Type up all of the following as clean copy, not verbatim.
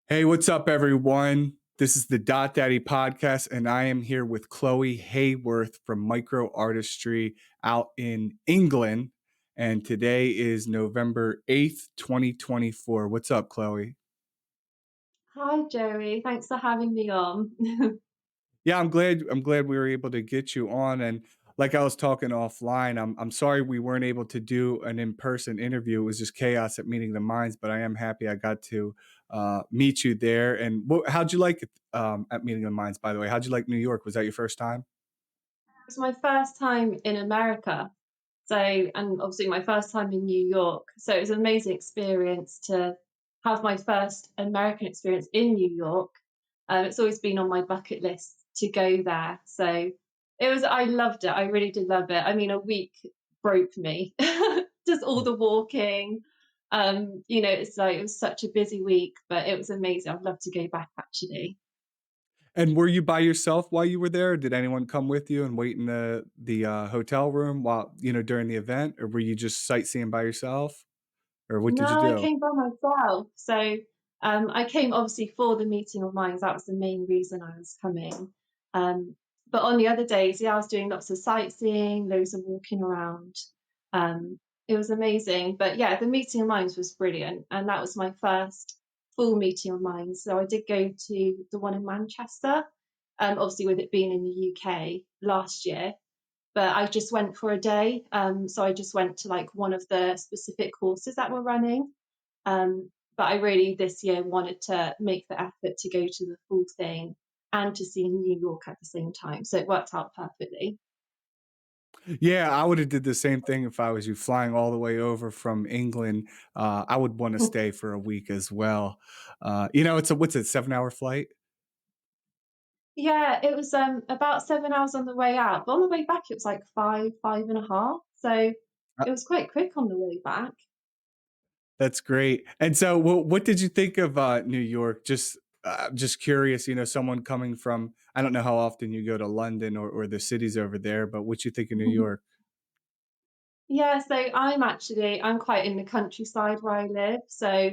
Hey, what's up, everyone? This is the Daddy podcast, and I am here with Chloe Heyworth from Micro Artistry out in England. And today is November 8th, 2024. What's up, Chloe? Hi, Joey. Thanks for having me on. Yeah, I'm glad we were able to get you on. And like I was talking offline, I'm sorry we weren't able to do an in-person interview. It was just chaos at Meeting the Minds, but I am happy I got to meet you there. And how'd you like it at Meeting the Minds, by the way? How'd you like New York? Was that your first time? It was my first time in America. And obviously my first time in New York. So it was an amazing experience to have my first American experience in New York. It's always been on my bucket list to go there. I loved it. I really did love it. I mean, a week broke me, just all the walking. It's like it was such a busy week, but it was amazing. I'd love to go back actually. And were you by yourself while you were there? Did anyone come with you and wait in the hotel room while during the event, or were you just sightseeing by yourself, or what No, did you I do? came by myself. I came obviously for the meeting of minds. That was the main reason I was coming. But on the other days, yeah, I was doing lots of sightseeing, loads of walking around. It was amazing. But yeah, the meeting of minds was brilliant. And that was my first full meeting of minds. So I did go to the one in Manchester, obviously with it being in the UK last year, but I just went for a day. So I just went to like one of the specific courses that were running. But I really this year wanted to make the effort to go to the full thing and to see New York at the same time. So it worked out perfectly. Yeah, I would have did the same thing if I was you flying all the way over from England. I would want to stay for a week as well. It's a what's it, 7 hour flight? Yeah, it was about 7 hours on the way out, but on the way back it was like five and a half. So Uh, it was quite quick on the way back. that's great. And so, what did you think of New York? Just curious. Someone coming from I don't know how often you go to London or the cities over there, but what you think of New York? Yeah, so I'm quite in the countryside where I live. So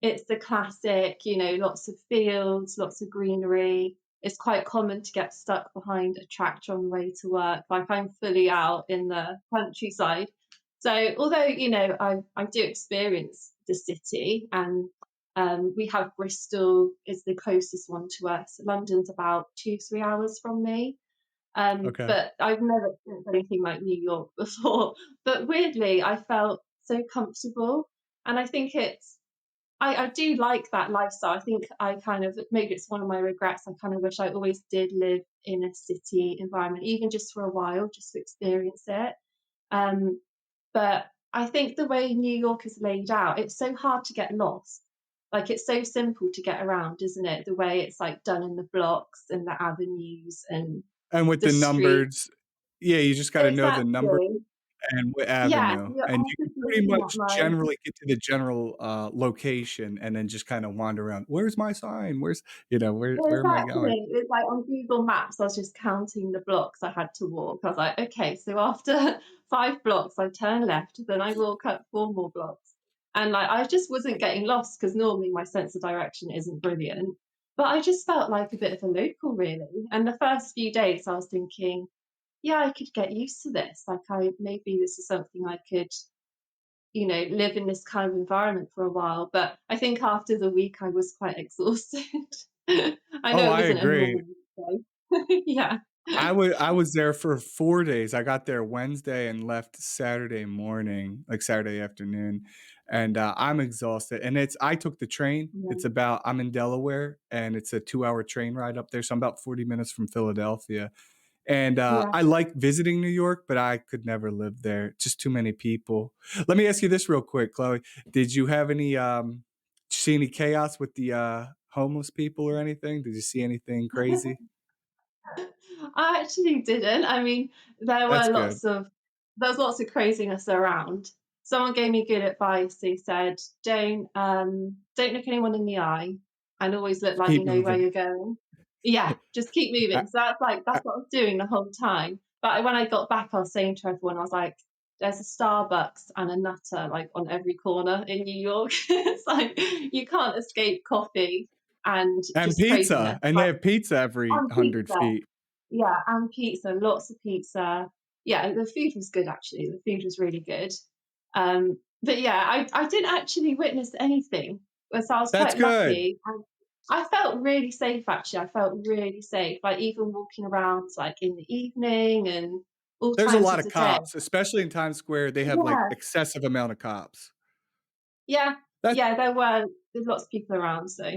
it's the classic, lots of fields, lots of greenery. It's quite common to get stuck behind a tractor on the way to work. Like I'm fully out in the countryside. So although, I do experience the city and we have Bristol is the closest one to us. London's about 2, 3 hours from me. Okay. But I've never experienced anything like New York before. But weirdly, I felt so comfortable. And I think I do like that lifestyle. I think I kind of, maybe it's one of my regrets. I kind of wish I always did live in a city environment, even just for a while, just to experience it. Um, but I think the way New York is laid out, it's so hard to get lost. Like it's so simple to get around, isn't it? The way it's like done in the blocks and the avenues and And with the the streets. numbers, yeah, you just got to know the number Exactly. and what Yeah, avenue, you're and you can just pretty looking at much like generally get to the general location, and then just kind of wander around. Where's my sign? Where am I going? exactly. It's like on Google Maps, I was just counting the blocks I had to walk. I was like, okay, so after 5 blocks, I turn left, then I walk up 4 more blocks. And like I just wasn't getting lost because normally my sense of direction isn't brilliant. But I just felt like a bit of a local really. And the first few days I was thinking, yeah, I could get used to this. Like I maybe this is something I could live in this kind of environment for a while. But I think after the week, I was quite exhausted. I Oh, know it I wasn't a agree. normal week, though. Yeah. I was there for 4 days. I got there Wednesday and left Saturday morning, like Saturday afternoon, and, I'm exhausted, and I took the train. I'm in Delaware, and it's a 2-hour train ride up there, so I'm about 40 minutes from Philadelphia, and, Yeah. I like visiting New York, but I could never live there, just too many people. Let me ask you this real quick, Chloe. Did you have see any chaos with the, homeless people or anything? Did you see anything crazy? I actually didn't. I mean, there That's were good. lots of there's lots of craziness around. Someone gave me good advice. They said, don't look anyone in the eye and always look like Keep you know where moving. you're going. Yeah, just keep I moving. So I that's what I was doing the whole time. But when I got back, I was saying to everyone, I was like, there's a Starbucks and a Nutter like on every corner in New York. It's like you can't escape coffee. and And just pizza, craziness. and they Like, have pizza every and 100 pizza. feet. Yeah, and pizza, lots of pizza. Yeah, the food was good actually. The food was really good. But yeah, I didn't actually witness anything, so I was That's quite good. lucky. And I felt really safe actually. I felt really safe, like even walking around like in the evening and all There's a times lot of of the day. cops, especially in Times Square, they have, like, Yeah, excessive amount of cops. yeah, That yeah. There's lots of people around, so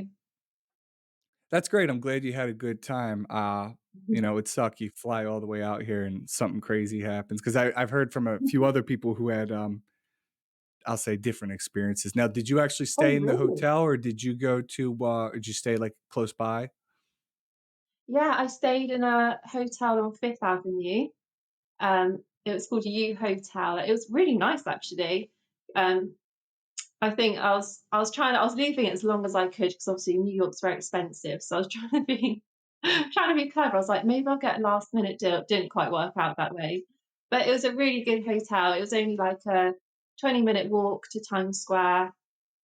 that's great, I'm glad you had a good time, it suck you fly all the way out here and something crazy happens, 'cause I've heard from a few other people who had, I'll say different experiences. Now, did you actually oh stay in the really? hotel or did you go to, did you stay, like, close by? Yeah, I stayed in a hotel on Fifth Avenue. It was called U Hotel. It was really nice actually. Um, I think I was leaving it as long as I could because obviously New York's very expensive. So I was trying to be trying to be clever. I was like, maybe I'll get a last minute deal. It didn't quite work out that way. But it was a really good hotel. It was only like a 20-minute walk to Times Square.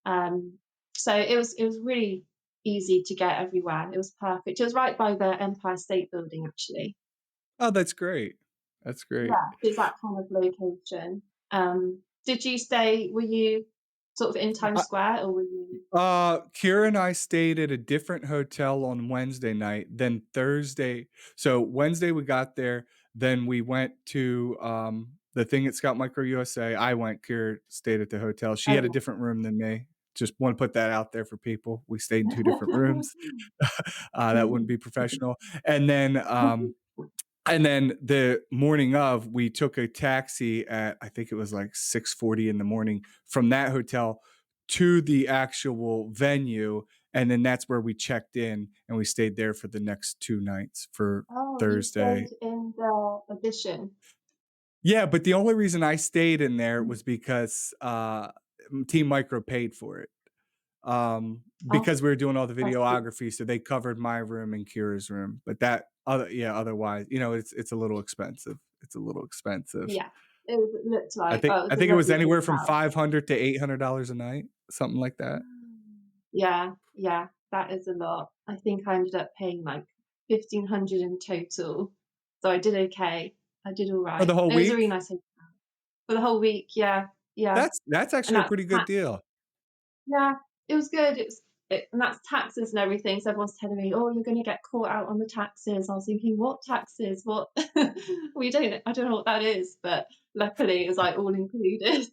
Um, so it was really easy to get everywhere. It was perfect. It was right by the Empire State Building actually. Oh, that's great. That's great. Yeah, it's that kind of location. Did you stay were you sort of in Times Square or were you Kira and I stayed at a different hotel on Wednesday night, then Thursday so Wednesday we got there, then we went to, the thing at Scalp Micro USA. I went, Kira stayed at the hotel. She had a oh, different room than me. Just wanna put that out there for people. We stayed in 2 different rooms. That wouldn't be professional. And then, and then the morning of, we took a taxi at I think it was like 6:40 in the morning from that hotel to the actual venue, and then that's where we checked in, and we stayed there for the next 2 nights for oh, you Thursday. stayed in the Edition. Yeah, but the only reason I stayed in there was because, Team Micro paid for it. Oh, Because we were doing all the I see. videography, so they covered my room and Kira's room, but that other yeah, otherwise, it's a little expensive. It's a little expensive. Yeah. It looked like oh, it I was a think it was lovely anywhere from hotel. 500 to $800 a night, something like that. Yeah, yeah, that is a lot. I think I ended up paying like 1,500 in total. So I did okay. I did all For right. the whole It was a really week? nice hotel for the whole week. Yeah, yeah. That's And actually a that's pretty good deal. yeah, it was good. And that's taxes and everything. So everyone's telling me, "Oh, you're going to get caught out on the taxes." I was thinking, "What taxes? What?" We don't. I don't know what that is, but luckily it was like all included.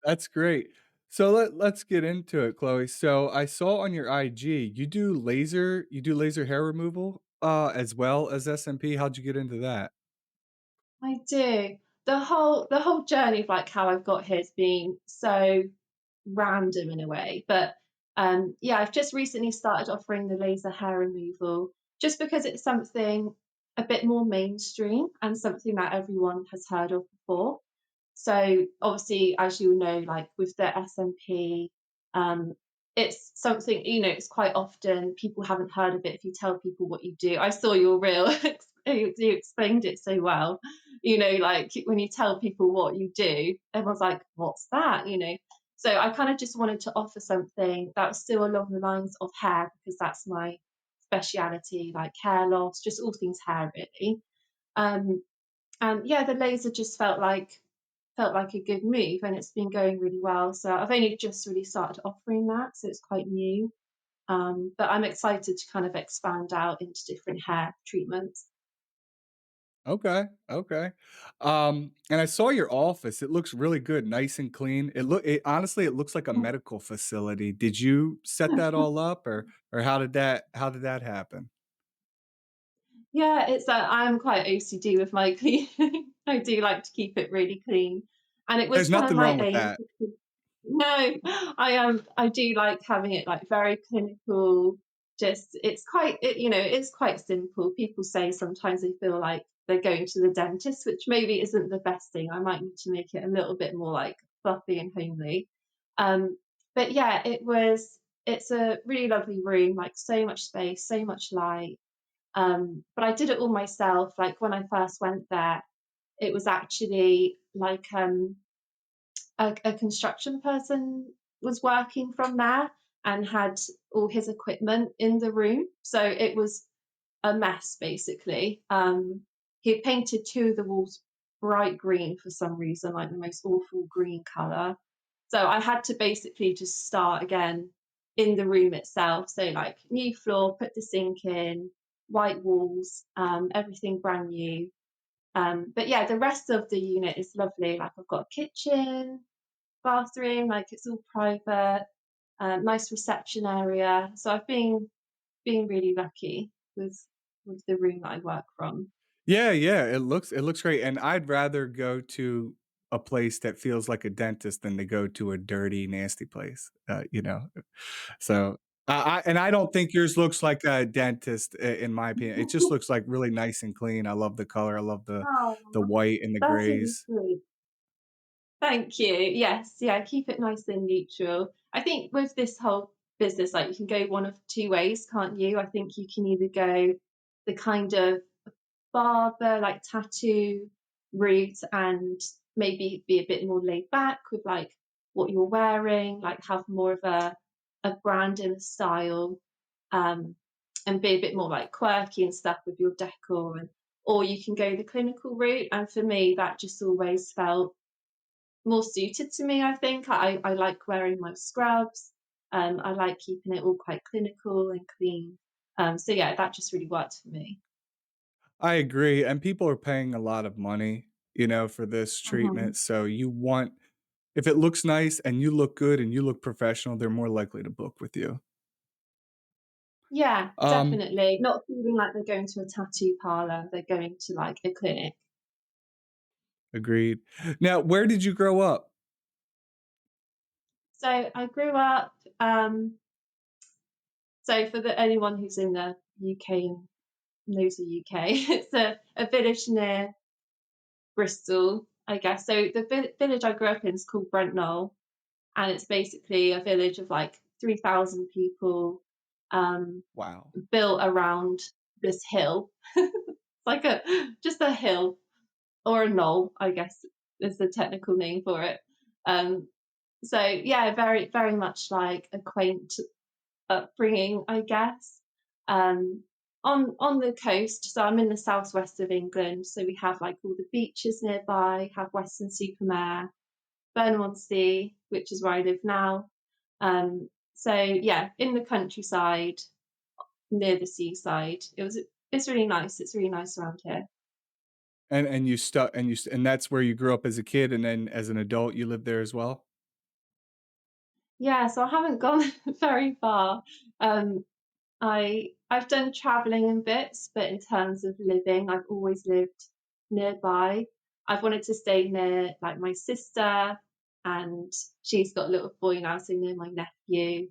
That's great. So let's get into it, Chloe. So I saw on your IG, you do laser hair removal, as well as SMP. How'd you get into that? I do. The whole journey of like how I've got here has been so random in a way. But yeah, I've just recently started offering the laser hair removal just because it's something a bit more mainstream and something that everyone has heard of before. So obviously, as you know, like with the SMP, um, it's something, it's quite often people haven't heard of it if you tell people what you do. I saw your reel, you explained it so well. Like when you tell people what you do, everyone's like, what's that? So I kind of just wanted to offer something that was still along the lines of hair because that's my speciality, like hair loss, just all things hair really. Um, and yeah, the laser just felt like a good move, and it's been going really well. So I've only just really started offering that, so it's quite new. But I'm excited to kind of expand out into different hair treatments. Okay, okay. And I saw your office. It looks really good, nice and clean. It honestly, it looks like a medical facility. Did you set that all up or how did that happen? Yeah, I'm quite OCD with my cleaning. I do like to keep it really clean, and it was There's kind of nothing my wrong with aim that. to No, I do like having it like very clinical. Just it is quite simple. People say sometimes they feel like they're going to the dentist, which maybe isn't the best thing. I might need to make it a little bit more like fluffy and homely. Um, but yeah, it's a really lovely room, like so much space, so much light. But I did it all myself. Like when I first went there, it was actually like a construction person was working from there. and had all his equipment in the room. So it was a mess basically. He had painted two of the walls bright green for some reason, like the most awful green colour. So I had to basically just start again in the room itself. So like new floor, put the sink in, white walls, everything brand new. But yeah, the rest of the unit is lovely. Like I've got a kitchen, bathroom, like it's all private, nice reception area. So I've been really lucky with the room that I work from. Yeah, yeah, it looks great, and I'd rather go to a place that feels like a dentist than to go to a dirty, nasty place, So, I don't think yours looks like a dentist in my opinion. It just looks like really nice and clean. I love the color. I love the Oh, white and the that's really grays. sweet. Thank you. Yes, yeah, keep it nice and neutral. I think with this whole business, like you can go one of two ways, can't you? I think you can either go the kind of barber, like tattoo route and maybe be a bit more laid back with like what you're wearing, like have more of a brand and a style, um, and be a bit more like quirky and stuff with your decor and or you can go the clinical route. And for me, that just always felt more suited to me, I think. I like wearing my scrubs. I like keeping it all quite clinical and clean. So yeah, that just really worked for me. I agree, and people are paying a lot of money, for this Mhm. treatment, so if it looks nice and you look good and you look professional, they're more likely to book with you. Yeah, Um, definitely. Not feeling like they're going to a tattoo parlor, they're going to like a clinic. Agreed. Now, where did you grow up? So I grew up, so for anyone who's in the UK and knows the UK, it's a village near Bristol, I guess. So the village I grew up in is called Brentnall, and it's basically a village of like 3,000 people, um, Wow. built around this hill. It's like a just a hill or a knoll, I guess is the technical name for it. Um, so yeah, very very much like a quaint upbringing, I guess. Um, on the coast, so I'm in the southwest of England, so we have like all the beaches nearby, have Weston-Super-Mare, Burnham-on-Sea, which is where I live now. So yeah, in the countryside, near the seaside. It's really nice. It's really nice around here. And you stuck and that's where you grew up as a kid, and then as an adult, you lived there as well? Yeah, so I haven't gone very far. Um, I've done traveling in bits, but in terms of living, I've always lived nearby. I've wanted to stay near like my sister, and she's got a little boy now, so near my nephew,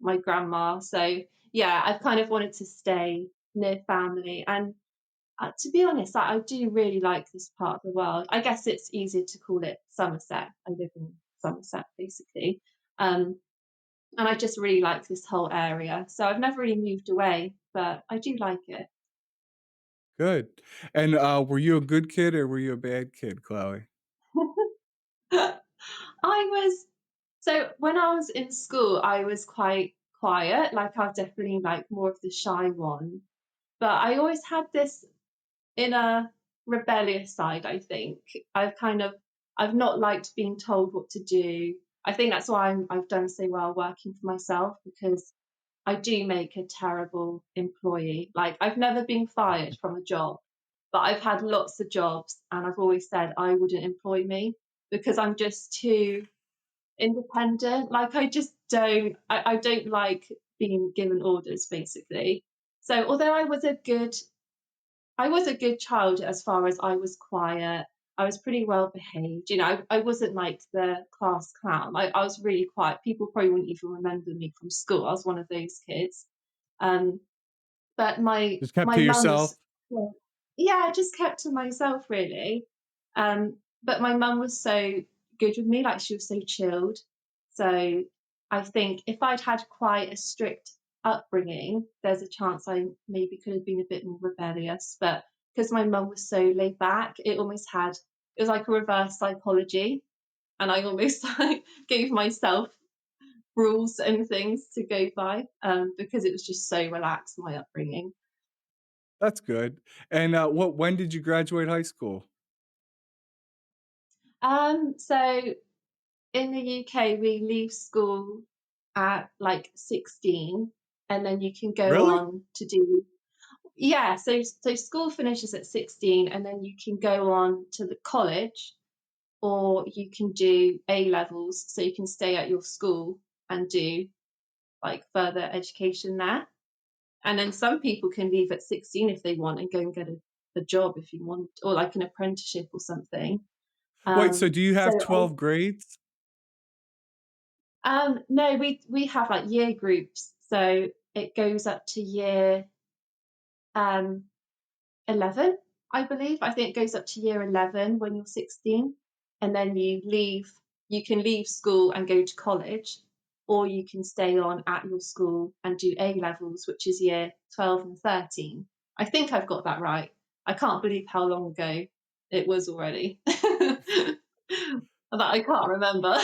my grandma. So yeah, I've kind of wanted to stay near family. And to be honest, I do really like this part of the world. I guess it's easier to call it Somerset. I live in Somerset basically. Um, and I just really like this whole area. So I've never really moved away, but I do like it. Good. And, were you a good kid or were you a bad kid, Chloe? I was so when I was in school, I was quite quiet. Like I was definitely like more of the shy one. But I always had this inner rebellious side, I think. I've not liked being told what to do. I think that's why I've done so well working for myself because I do make a terrible employee. Like I've never been fired from a job, but I've had lots of jobs and I've always said I wouldn't employ me because I'm just too independent. Like I don't like being given orders basically. So although I was a good child as far as I was quiet. I was pretty well behaved. I wasn't like the class clown. I was really quiet. People probably wouldn't even remember me from school. I was one of those kids. Um, but Just kept my to mum yourself? was, well, yeah, I just kept to myself really. But my mum was so good with me, like she was so chilled. So I think if I'd had quite a strict upbringing, there's a chance I maybe could have been a bit more rebellious. But because my mum was so laid back, it was like a reverse psychology, and I almost like gave myself rules and things to go by, because it was just so relaxed, my upbringing. That's good. And, when did you graduate high school? So in the UK, we leave school at like 16, and then you can go Really? on to do, yeah. So school finishes at 16, and then you can go on to the college, or you can do A levels. So you can stay at your school and do like further education there. And then some people can leave at 16 if they want and go and get a job if you want, or like an apprenticeship or something. Wait, so do you So have 12 grades? no, we have like year groups, so it goes up to year um 11, I believe. I think it goes up to year 11 when you're 16, and then you can leave school and go to college, or you can stay on at your school and do A levels, which is year 12 and 13. I think I've got that right. I can't believe how long ago it was already. That I can't remember.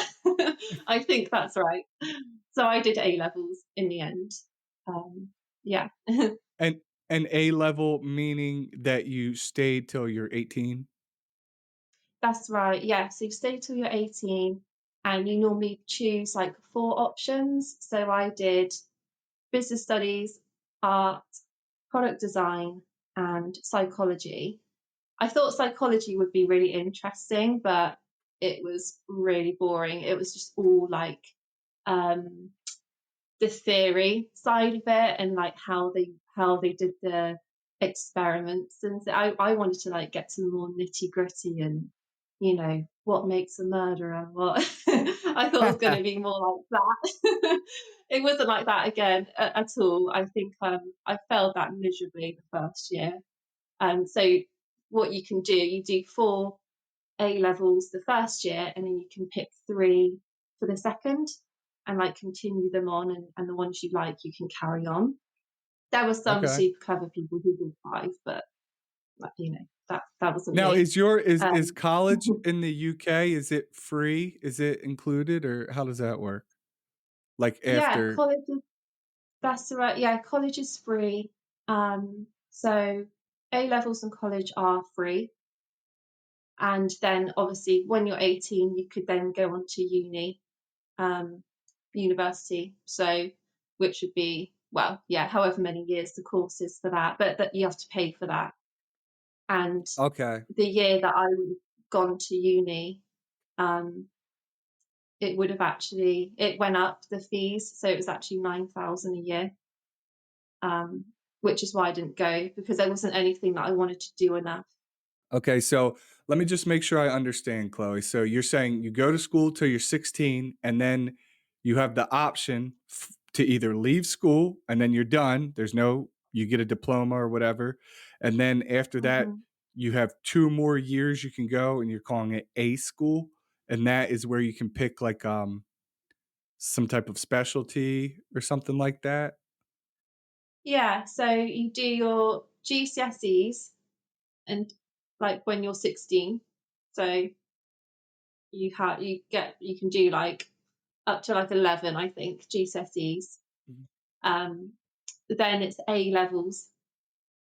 I think that's right. So I did A levels in the end. Yeah. And A level meaning that you stayed till you're 18? That's right. Yeah. So you stay till you're 18, and you normally choose like four options. So I did business studies, art, product design, and psychology. I thought psychology would be really interesting, but it was really boring. It was just all like um, the theory side of it, and like how they did the experiments, and I wanted to like get to the more nitty gritty, and what makes a murderer, what I thought it was going to be more like that. It wasn't like that again at all. I think I failed that miserably the first year. So what you can do, you do four A levels the first year, and then you can pick three for the second, and like continue them on, and the ones you like, you can carry on. There were some Okay. super clever people who did five, but that wasn't Now me. is Um, college in the UK, is it free? Is it included, or how does that work? Like, yeah, after college is that's right. Yeah, college is free. So A levels and college are free, and then obviously when you're 18, you could then go on to um, university. So, which would be, well, yeah, however many years the course is for that, but that you have to pay for that. And Okay, the year that I would have gone to uni, um, it went up the fees, so it was actually 9,000 a year, which is why I didn't go, because there wasn't anything that I wanted to do enough. okay, so let me just make sure I understand, Chloe. So you're saying you go to school till you're 16, and then you have the option to either leave school and then you're done. You get a diploma or whatever. And then after that, Mhm. you have 2 more years you can go, and you're calling it A school. And that is where you can pick like some type of specialty or something like that. Yeah, so you do your GCSEs, and like when you're 16, so you can do like up to like 11, I think, GCSEs. Mhm. Um, then it's A levels.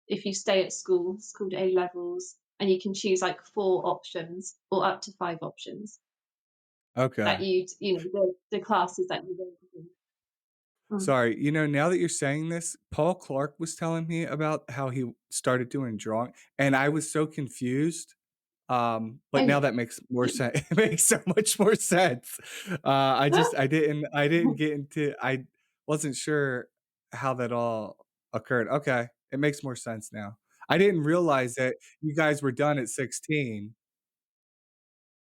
If you stay at school, it's called A levels, and you can choose like four options or up to five options that Okay. the classes that you want to do. Mm. Sorry, now that you're saying this, Paul Clark was telling me about how he started doing drawing, and I was so confused. But Oh now yeah. that makes more sense. It makes so much more sense. I didn't get into. I wasn't sure how that all occurred. Okay, it makes more sense now. I didn't realize that you guys were done at 16.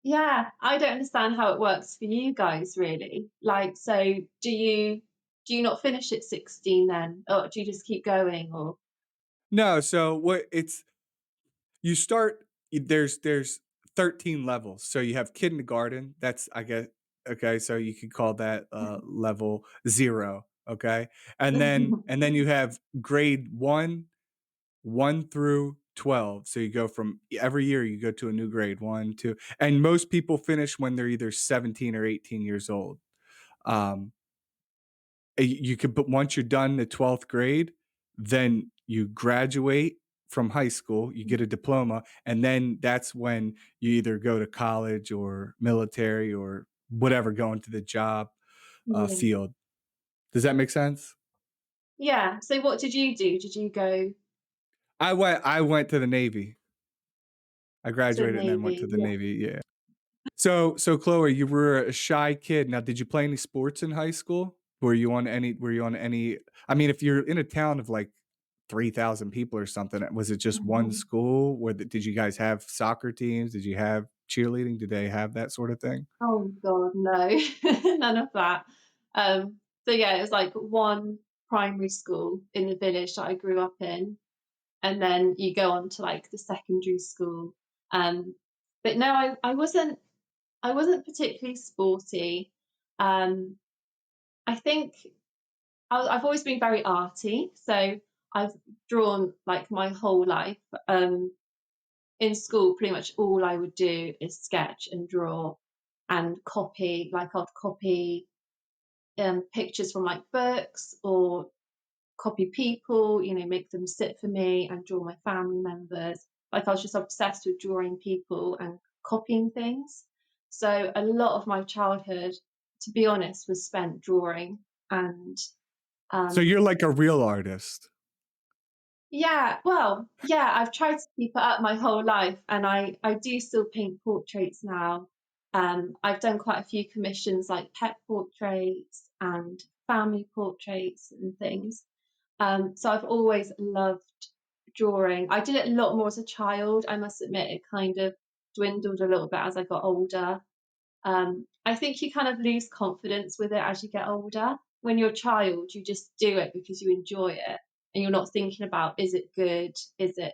Yeah, I don't understand how it works for you guys really. Like, so do you not finish at 16 then? Or do you just keep going, or No, so what it's you start there's 13 levels. So you have kindergarten, that's I guess okay, so you could call that level 0, okay? And then you have grade 1, 1 through 12. So you go from every year you go to a new grade, 1, 2, and most people finish when they're either 17 or 18 years old. Um You could, but once you're done the 12th grade, then you graduate from high school, you get a diploma, and then that's when you either go to college or military or whatever, go into the job Yeah. field. Does that make sense? Yeah. So what did you do? Did you go I went to the Navy. I to the graduated and then went to Navy? the Yeah. Navy. Yeah. So Chloe, you were a shy kid. Now, did you play any sports in high school? Were you on any I mean, if you're in a town of like 3,000 people or something, was it just one Mhm. school? Did you guys have soccer teams? Did you have cheerleading? Did they have that sort of thing? Oh God, no, none of that. So yeah, it was like one primary school in the village that I grew up in, and then you go on to like the secondary school. Um, but no, I wasn't particularly sporty. Um, I think I've always been very arty, so I've drawn like my whole life. In school, pretty much all I would do is sketch and draw and copy. Like I'd copy pictures from like books or copy people, make them sit for me and draw my family members. Like I was just obsessed with drawing people and copying things. So a lot of my childhood, to be honest, was spent drawing. And So um, you're like a real artist. yeah, well, yeah, I've tried to keep it up my whole life, and I do still paint portraits now. I've done quite a few commissions like pet portraits and family portraits and things. So I've always loved drawing. I did it a lot more as a child. I must admit, it kind of dwindled a little bit as I got older. I think you kind of lose confidence with it as you get older. When you're a child, you just do it because you enjoy it and you're not thinking about, is it good? Is it,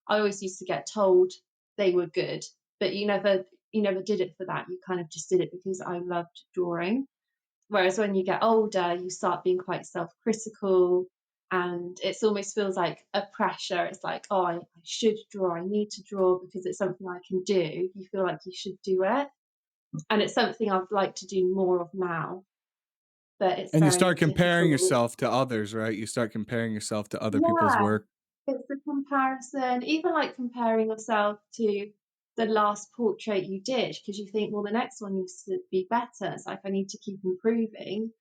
I always used to get told they were good, but you never did it for that. You kind of just did it because I loved drawing. Whereas when you get older, you start being quite self-critical and it almost feels like a pressure. It's like, oh, I should draw, I need to draw because it's something I can do. You feel like you should do it, and it's something I'd like to do more of now, but it's And you very start comparing difficult. yourself to others, right? You start comparing yourself to other people's Yeah, work. it's a comparison, even like comparing yourself to the last portrait you did, because you think, well, the next one needs to be better. It's like I need to keep improving.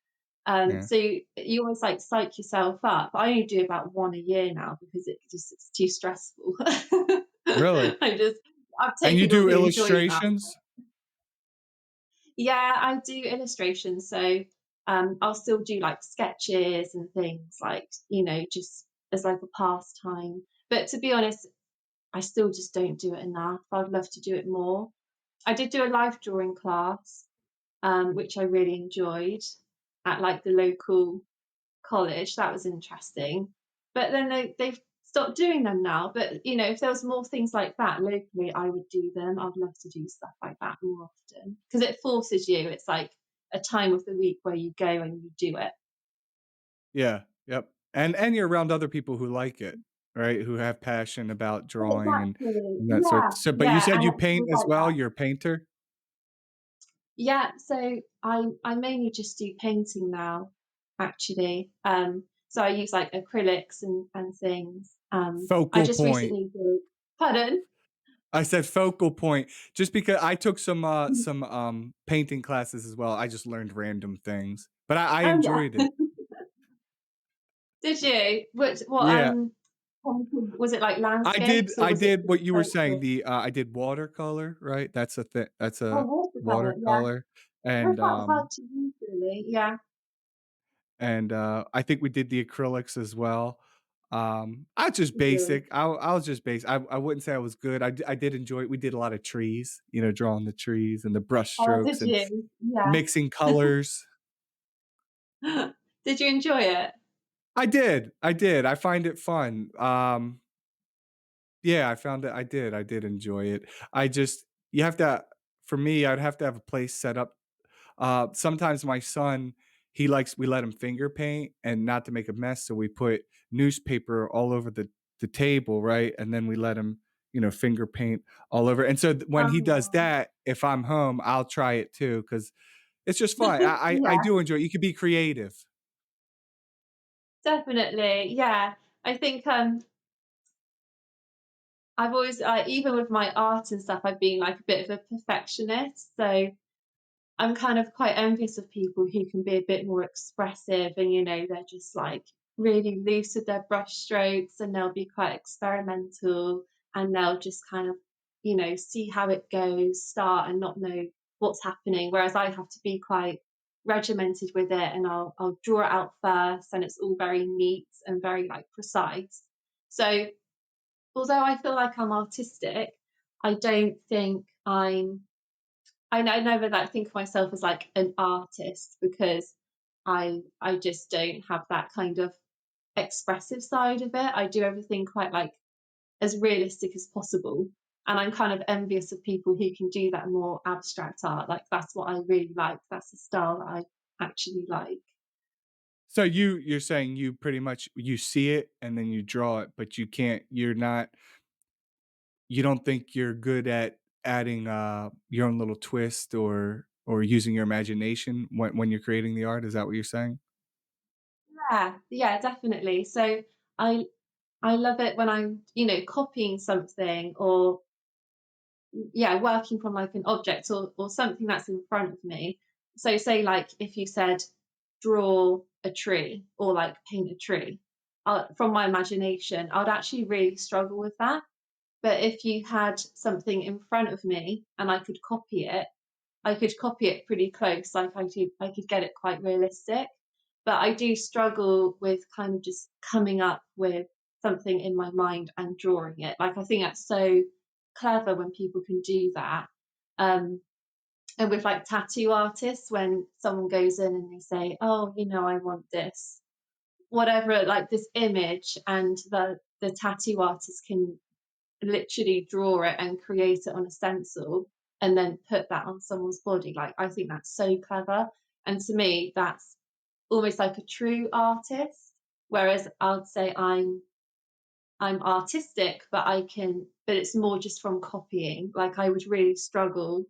Yeah. So you always like psych yourself up. I only do about one a year now because it's too stressful. Really? I've And you taken all do the enjoyment out. illustrations? Yeah, I do illustrations. So I'll still do like sketches and things like, just as like a pastime. But to be honest, I still just don't do it enough. I'd love to do it more. I did do a life drawing class, which I really enjoyed at like the local college. That was interesting. But then they've stopped doing them now. But, if there was more things like that locally, I would do them. I'd love to do stuff like that more often because it forces you. It's like a time of the week where you go and you do it. Yeah, yep. And you're around other people who like it, right? Who have passion about drawing Exactly. and that Yeah. sort but you Yeah. said And you it paint feels as like well? that. You're a painter? Yeah. So I mainly just do painting now, actually. So I use like acrylics and things. I Focal just point. recently did. Pardon? I said focal point just because I took some painting classes as well. I just learned random things, but I Oh enjoyed yeah. it. Did you? What Yeah. was it like I did landscapes or I was it did just what you were saying, portraits? I did watercolor, right? That's Oh, a watercolor, yeah. watercolor, They're and, quite hard to use really, yeah. I think we did the acrylics as well. I just Yeah. basic. I was just basic. I wouldn't say I was good. I did enjoy it. We did a lot of trees, drawing the trees and the brush Oh, strokes did and you? Yeah. mixing colors. Did you enjoy it? I did. I find it fun. Yeah, I did enjoy it. I just you have to for me, I'd have to have a place set up. Sometimes my son, we let him finger paint and not to make a mess, so we put newspaper all over the table, right? And then we let him, finger paint all over. And so when he does Oh. that, if I'm home, I'll try it too because it's just fun. I Yeah. do enjoy it. You can be creative. Definitely, yeah. I think, I've always, even with my art and stuff, I've been like a bit of a perfectionist. So I'm kind of quite envious of people who can be a bit more expressive and, they're just like really loose with their brush strokes and they'll be quite experimental and they'll just kind of, see how it goes, start and not know what's happening. Whereas I have to be quite regimented with it and I'll draw it out first and it's all very neat and very like precise. So although I feel like I'm artistic, I don't think I never like think of myself as like an artist because I just don't have that kind of expressive side of it. I do everything quite like as realistic as possible. And I'm kind of envious of people who can do that more abstract art. Like that's what I really like. That's the style that I actually like. So you're saying you pretty much you see it and then you draw it, but you don't think you're good at adding, your own little twist or using your imagination when you're creating the art, is that what you're saying? Yeah, yeah, definitely. So I I love it when I'm, copying something or yeah, working from like an object or something that's in front of me. So say like if you said draw a tree or like paint a tree, from my imagination, I'd actually really struggle with that. But if you had something in front of me and I could copy it pretty close. Like I could get it quite realistic. But I do struggle with kind of just coming up with something in my mind and drawing it. Like I think that's so clever when people can do that. Um, and with like tattoo artists, when someone goes in and they say, "Oh, I want this, whatever, like this image," and the tattoo artist can literally draw it and create it on a stencil and then put that on someone's body. Like I think that's so clever. And to me, that's almost like a true artist. Whereas I'd say I'm artistic, but it's more just from copying. Like I would really struggle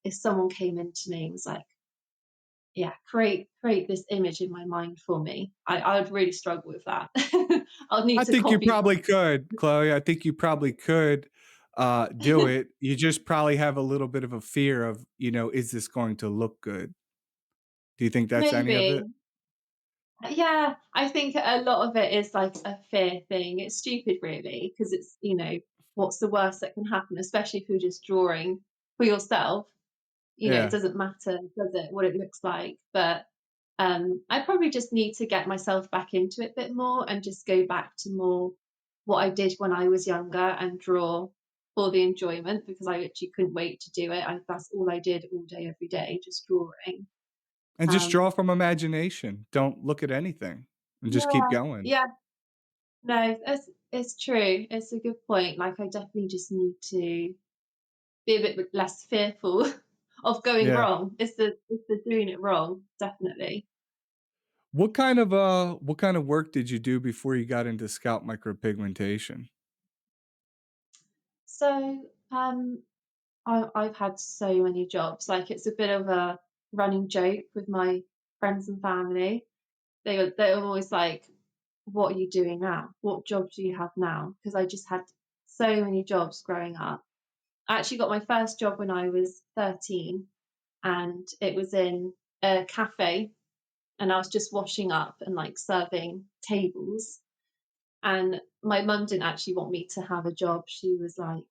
if someone came into me and was like, yeah, create this image in my mind for me. I would really struggle with that. I'll need I to think you copy probably from. could, Chloe. I think you probably could, do it. You just probably have a little bit of a fear of, is this going to look good? Do you think that's any of Maybe. it? Yeah, I think a lot of it is like a fear thing. It's stupid, really, because it's, what's the worst that can happen, especially if you're just drawing for yourself? It Yeah. doesn't matter, does it, what it looks like? But I probably just need to get myself back into it a bit more and just go back to more what I did when I was younger and draw for the enjoyment because I literally couldn't wait to do it. That's all I did all day, every day, just drawing. And just draw Um, from imagination. Don't look at anything and just keep yeah, going. yeah. No, it's true. It's a good point. Like I definitely just need to be a bit less fearful of going Yeah. wrong. It's the doing it wrong, definitely. What kind of work did you do before you got into scalp micropigmentation? So I've had so many jobs. Like it's a bit of a running joke with my friends and family. They're always like, "What are you doing now? What job do you have now?" Because I just had so many jobs growing up. I actually got my first job when I was 13 and it was in a cafe and I was just washing up and like serving tables. And my mum didn't actually want me to have a job. She was like,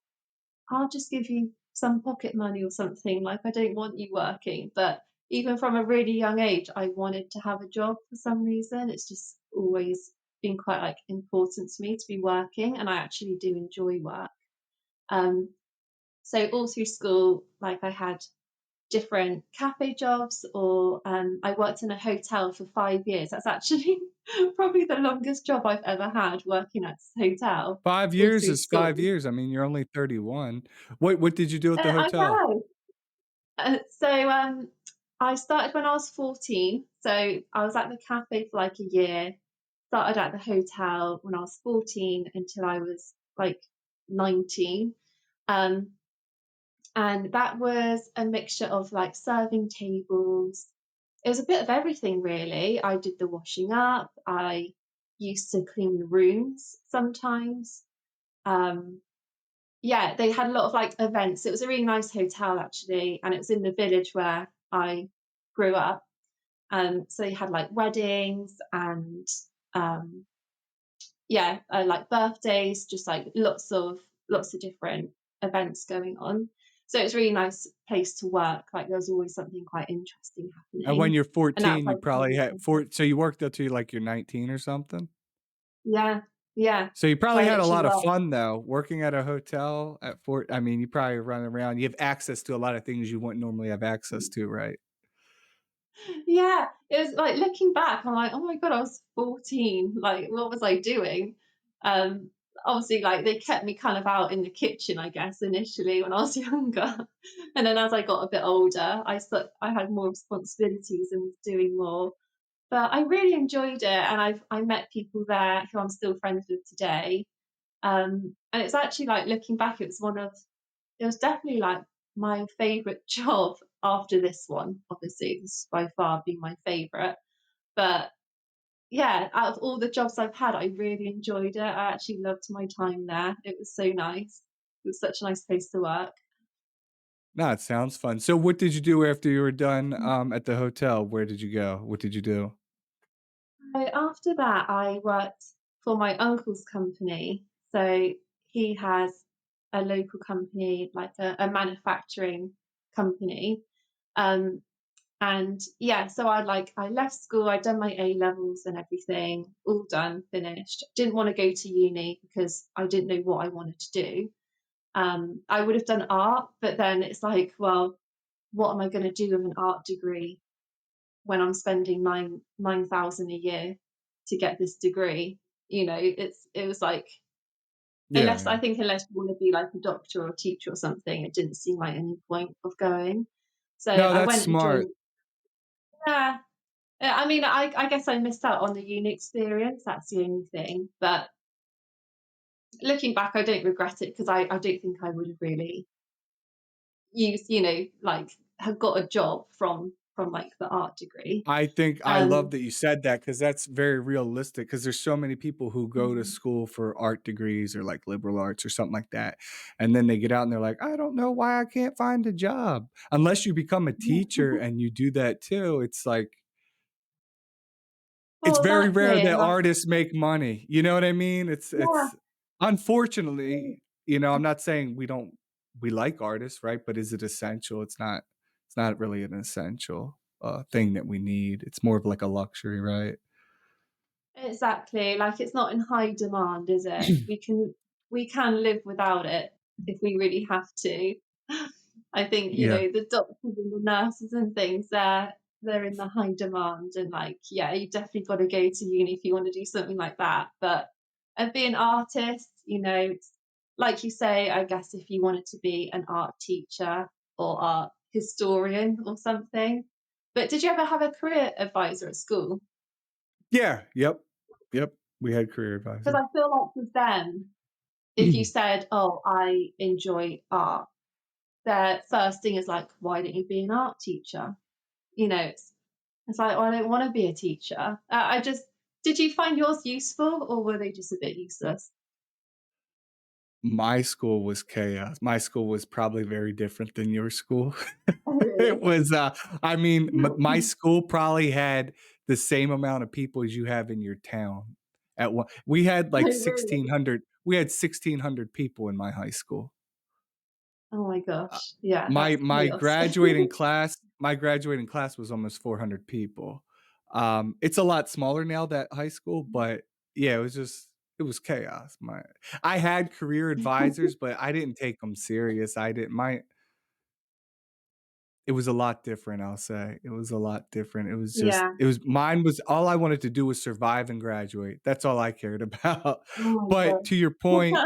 "I'll just give you some pocket money or something. Like, I don't want you working." But even from a really young age, I wanted to have a job for some reason. It's just always been quite like important to me to be working, and I actually do enjoy work. Um, so all through school, like I had different cafe jobs or I worked in a hotel for 5 years. That's actually probably the longest job I've ever had working at this hotel 5 all years through is 5 school. years. I mean, you're only 31. What did you do at the I hotel? know. So I started when I was 14. So I was at the cafe for like a year, started at the hotel when I was 14 until I was like 19. Um, and that was a mixture of like serving tables. It was a bit of everything really. I did the washing up. I used to clean the rooms sometimes. Um, yeah, they had a lot of like events. It was a really nice hotel actually, and it was in the village where I grew up. So they had like weddings and um, yeah, like birthdays, just like lots of different events going on. So it's a really nice place to work. Like there was always something quite interesting And when happening, you're and that's 14, you like probably had four so you worked up to, like, you're 19 or something? yeah, yeah. So you So probably I had a literally lot of worked. fun though, working at a hotel at I mean, you probably run around, you have access to a lot of things you wouldn't normally have access to, right? Yeah, it was like looking back, I'm like, oh my God, I was 14. Like, what was I doing? Um, Obviously, like they kept me kind of out in the kitchen, I guess, initially when I was younger. And then as I got a bit older, I had more responsibilities and was doing more. But I really enjoyed it, and I met people there who I'm still friends with today. And it's actually like looking back, it was definitely like my favourite job after this one. Obviously, this has by far been my favourite. But yeah, out of all the jobs I've had, I really enjoyed it. I actually loved my time there. It was so nice. It was such a nice place to work. No, it sounds fun. So what did you do after you were done, at the hotel? Where did you go? What did you do? So after that, I worked for my uncle's company. So he has a local company, like a manufacturing company. Um, And yeah, so I left school, I'd done my A levels and everything, all done, finished. Didn't want to go to uni because I didn't know what I wanted to do. I would have done art, but then it's like, well, what am I going to do with an art degree when I'm spending 9,000 a year to get this degree? It was like Yeah, yeah. unless you want to be like a doctor or a teacher or something, it didn't seem like any point of going. So No, I that's went and smart. joined. Yeah, I mean, I guess I missed out on the uni experience. That's the only thing. But looking back, I don't regret it because I don't think I would have really used, like have got a job from like the art degree. I love Um, that you said that because that's very realistic. Because there's so many people who go to mm, school for art degrees or, like, liberal arts or something like that, and then they get out and they're like, "I don't know why I can't find a job." Unless you become a teacher and you do that too, it's like it's well, very rare exactly, that and artists make money, you know what I mean? yeah, It's unfortunately, I'm not saying we like artists, right? But is it essential? It's not really an essential, thing that we need. It's more of like a luxury, right? exactly. Like it's not in high demand, is it? We can live without it if we really have to. I think, Yeah. the doctors and the nurses and things, they're in the high demand and like, yeah, you definitely got to go to uni if you want to do something like that. But be an artist, it's like you say, I guess if you wanted to be an art teacher or art historian or something. But did you ever have a career advisor at school? Yeah, yep, yep. We had career Because advisor. I feel like with them, if you said, "Oh, I enjoy art," their first thing is like, "Why don't you be an art teacher?" It's like, "Oh, I don't want to be a teacher." I just did you find yours useful, or were they just a bit useless? My school was chaos. My school was probably very different than your school. Oh, It really? was, I mean, my school probably had the same amount of people as you have in your town at one we had Oh, like really? 1,600 people in my high school. Oh my gosh. Yeah, My that's my chaos. graduating class my graduating class was almost 400 people. It's a lot smaller now, that high school, but yeah, it was chaos. I had career advisors, but I didn't take them serious. I didn't my It was a lot different, I'll say. It was a lot different. Yeah. It was mine was all I wanted to do was survive and graduate. That's all I cared about. Oh my But to your point,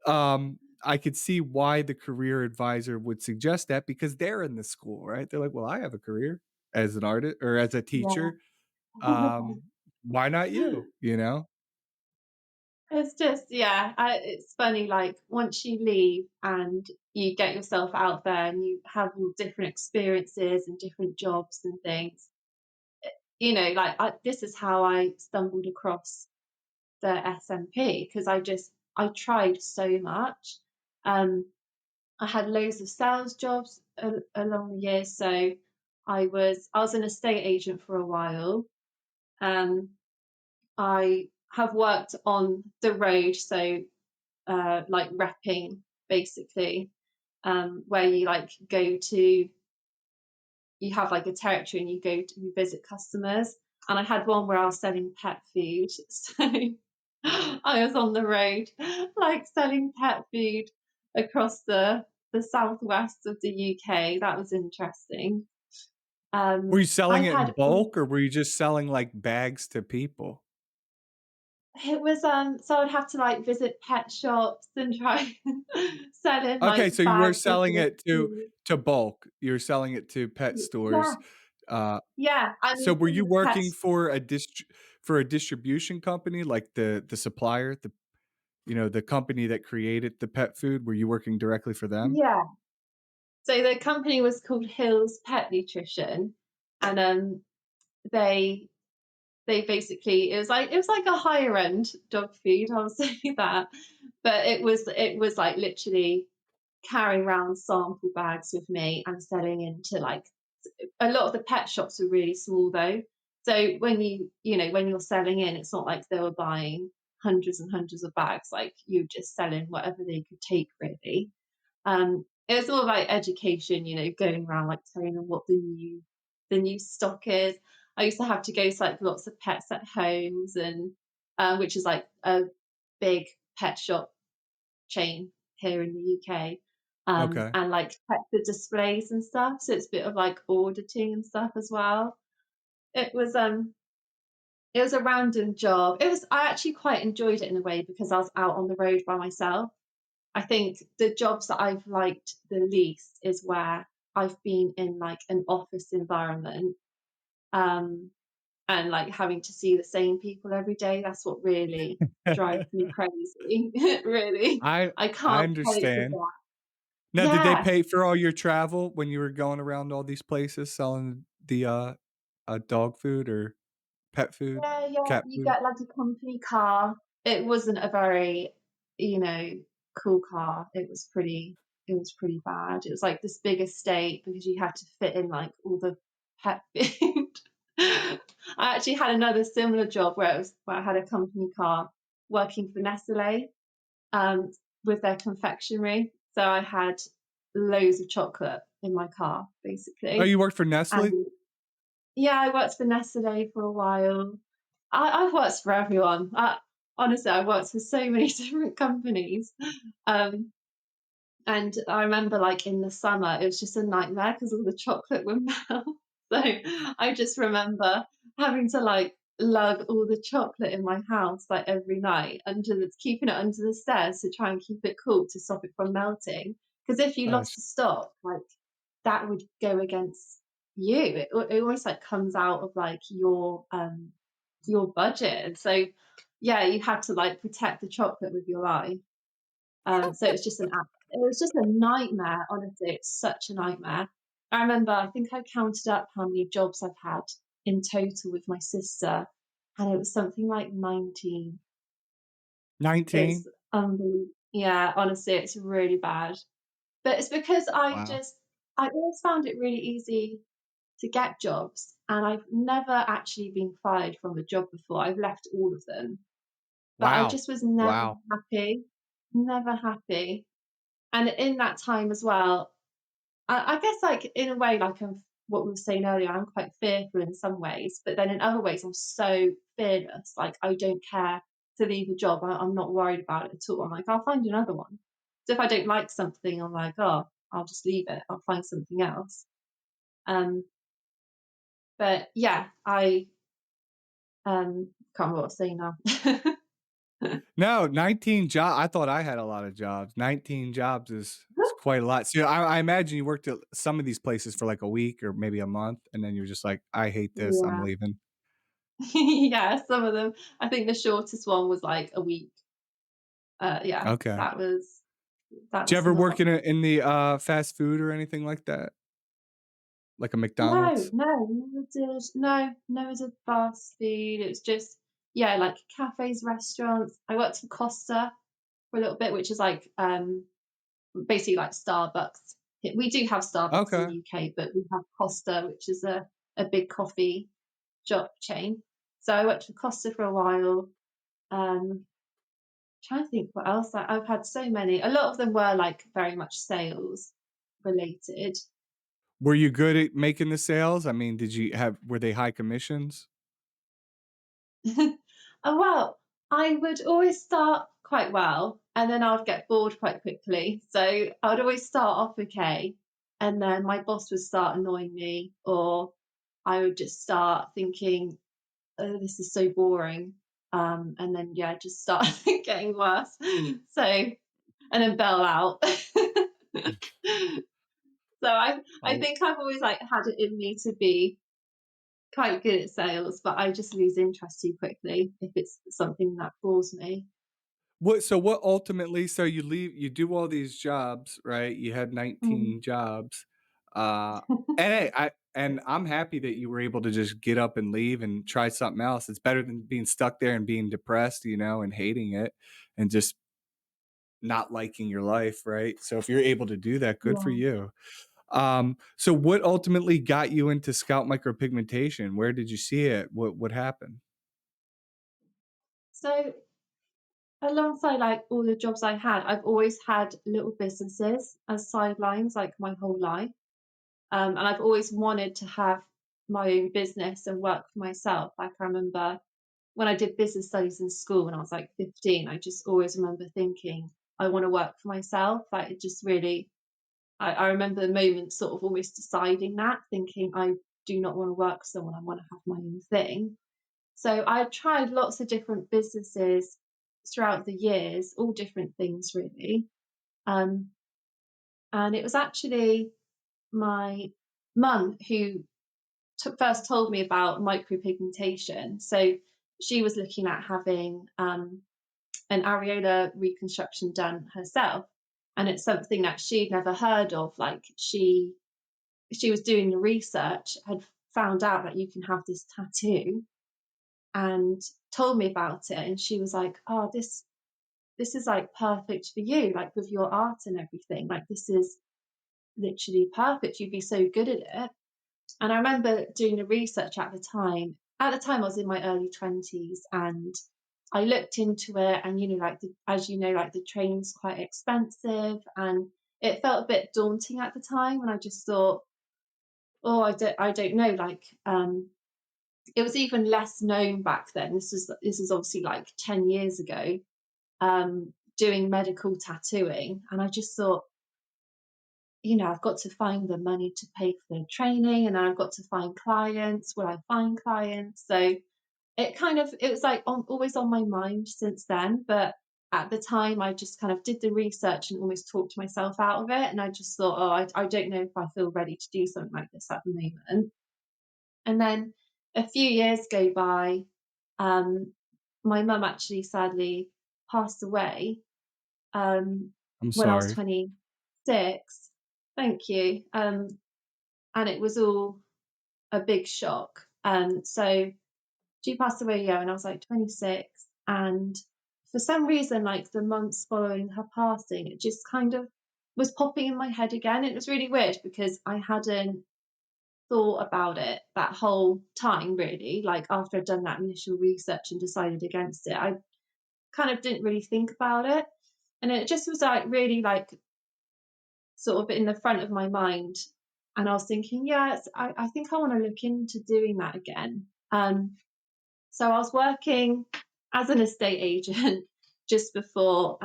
god. I could see why the career advisor would suggest that because they're in the school, right? They're like, "Well, I have a career as an artist or as a Yeah. teacher. Why not you?" You know? It's just, yeah, it's funny, like, once you leave and you get yourself out there and you have all different experiences and different jobs and things, like, this is how I stumbled across the SMP because I tried so much. Um, I had loads of sales jobs along the years, so I was an estate agent for a while. Um, I have worked on the road, so like repping basically, where you like go to, you have like a territory and you visit customers. And I had one where I was selling pet food, so I was on the road, like selling pet food across the southwest of the UK. That was interesting. Were you selling I've it in had all bulk or were you just selling, like, bags to people? it was so I'd have to like visit pet shops and try selling Okay, like so you were bags of selling the it to bulk. You were selling it to pet yeah, stores. Uh, yeah. I so mean, were from you the working pets, for a distribution company, like the supplier, the company that created the pet food? Were you working directly for them? yeah. So the company was called Hill's Pet Nutrition, and they they basically it was like a higher end dog food. I'll say that, but it was like literally carrying around sample bags with me and selling into like a lot of the pet shops were really small though. So when you're selling in, it's not like they were buying hundreds and hundreds of bags. Like you're just selling whatever they could take really. It was all like education, going around like telling them what the new stock is. I used to have to go to like lots of pets at homes and which is like a big pet shop chain here in the UK. Okay. And like check the displays and stuff. So it's a bit of like auditing and stuff as well. It was um it was a random job. I actually quite enjoyed it in a way because I was out on the road by myself. I think the jobs that I've liked the least is where I've been in like an office environment, um, and like having to see the same people every day. That's what really drives me crazy. Really, I I I can't cope with understand. that. Now, did they Yeah, pay for all your travel when you were going around all these places selling the, dog food or pet food, yeah, yeah. cat You food? get like a company car. It wasn't a very, you know, cool car. It was pretty bad. It was like this big estate because you had to fit in like all the pet food. I actually had another similar job where I had a company car working for Nestle, um, with their confectionery. So I had loads of chocolate in my car, Oh, basically. you worked for Nestle? And yeah, I worked for Nestle for a while. I've worked for everyone. Honestly, I worked for so many different companies. Um, and I remember, like, in the summer, it was just a nightmare because all the chocolate would melt. So I just remember having to, like, lug all the chocolate in my house, like, every night keeping it under the stairs to try and keep it cool to stop it from melting. Because if you lost Gosh. the stock, like, that would go against you. It almost, like, comes out of, like, your budget. So, yeah, you had to, like, protect the chocolate with your life. So it was just a nightmare, honestly. It's such a nightmare. I remember, I think I counted up how many jobs I've had in total with my sister, and it was something like 19. It's 19? unbelievable. Yeah, honestly, it's really bad. But it's because Wow. I always found it really easy to get jobs, and I've never actually been fired from a job before. I've left all of them, but I Wow. just was never Wow. happy, never happy. And in that time as well, I guess like in a way, like what we were saying earlier, I'm quite fearful in some ways, but then in other ways, I'm so fearless. Like I don't care to leave a job. I'm not worried about it at all. I'm like, I'll find another one. So if I don't like something, I'm like, oh, I'll just leave it. I'll find something else. Um, but yeah, I can't remember what I was saying now. No, 19 job I thought I had a lot of jobs. 19 jobs is quite a lot. So, I imagine you worked at some of these places for, like, a week or maybe a month, and then you're just like, "I hate this, I'm Yeah, leaving." yeah. Some of them. I think the shortest one was like a week. Yeah, Okay. that Did you was ever not. work in the, fast food or anything like that? Like a No, McDonald's? no, never did. No, never did fast food. It was just yeah, like cafes, restaurants. I worked for Costa for a little bit, which is like basically like Starbucks. We do have Starbucks in Okay. the UK, but we have Costa, which is a big coffee shop chain. So I worked for Costa for a while. Trying to think what else. I've had so many. A lot of them were like very much sales related. Were you good at making the sales? I mean, were they high commissions? Oh, well, I would always start quite well and then I'd get bored quite quickly. So I'd always start off okay. And then my boss would start annoying me, or I would just start thinking, oh, this is so boring. And then, yeah, just start getting worse. So, and then bail out. So I Oh, think I've always like had it in me to be quite good at sales, but I just lose interest too quickly if it's something that bores me. what ultimately, so you do all these jobs, right? You had Mm. 19 jobs. And hey, I'm happy that you were able to just get up and leave and try something else. It's better than being stuck there and being depressed, and hating it and just not liking your life, right? So if you're able to do that, good for Yeah. you. So what ultimately got you into scalp micropigmentation? Where did you see it? What happened? So alongside like all the jobs I had, I've always had little businesses as sidelines like my whole life. And I've always wanted to have my own business and work for myself. Like I remember when I did business studies in school when I was like 15, I just always remember thinking, I want to work for myself. Like it just really, I remember the moment sort of almost deciding that, thinking, I do not want to work for someone, I want to have my own thing. So I tried lots of different businesses throughout the years, all different things really. Um, and it was actually my mum who first told me about micropigmentation. So she was looking at having an areola reconstruction done herself, and it's something that she'd never heard of. Like she was doing the research, had found out that you can have this tattoo, and told me about it. And she was like, "Oh, this is like perfect for you, like with your art and everything. Like this is literally perfect. You'd be so good at it." And I remember doing the research at the time. At the time, I was in my early 20s, and I looked into it. And, like, as you know, like the training's quite expensive. And it felt a bit daunting at the time. And I just thought, oh, I don't know. Like, it was even less known back then. This is obviously like 10 years ago, doing medical tattooing. And I just thought, I've got to find the money to pay for the training, and I've got to find clients. Will I find clients? So it was like always on my mind since then. But at the time, I just kind of did the research and almost talked myself out of it. And I just thought, oh, I don't know if I feel ready to do something like this at the moment. And then a few years go by. Um, my mum actually sadly passed away I'm when I was sorry. 26. Thank you. And it was all a big shock. So she passed away, yeah, when I was like 26. And for some reason, like the months following her passing, it just kind of was popping in my head again. It was really weird because I hadn't thought about it that whole time, really. Like after I'd done that initial research and decided against it, I kind of didn't really think about it. And it just was like really like sort of in the front of my mind. And I was thinking, yes, I think I want to look into doing that again. So I was working as an estate agent just before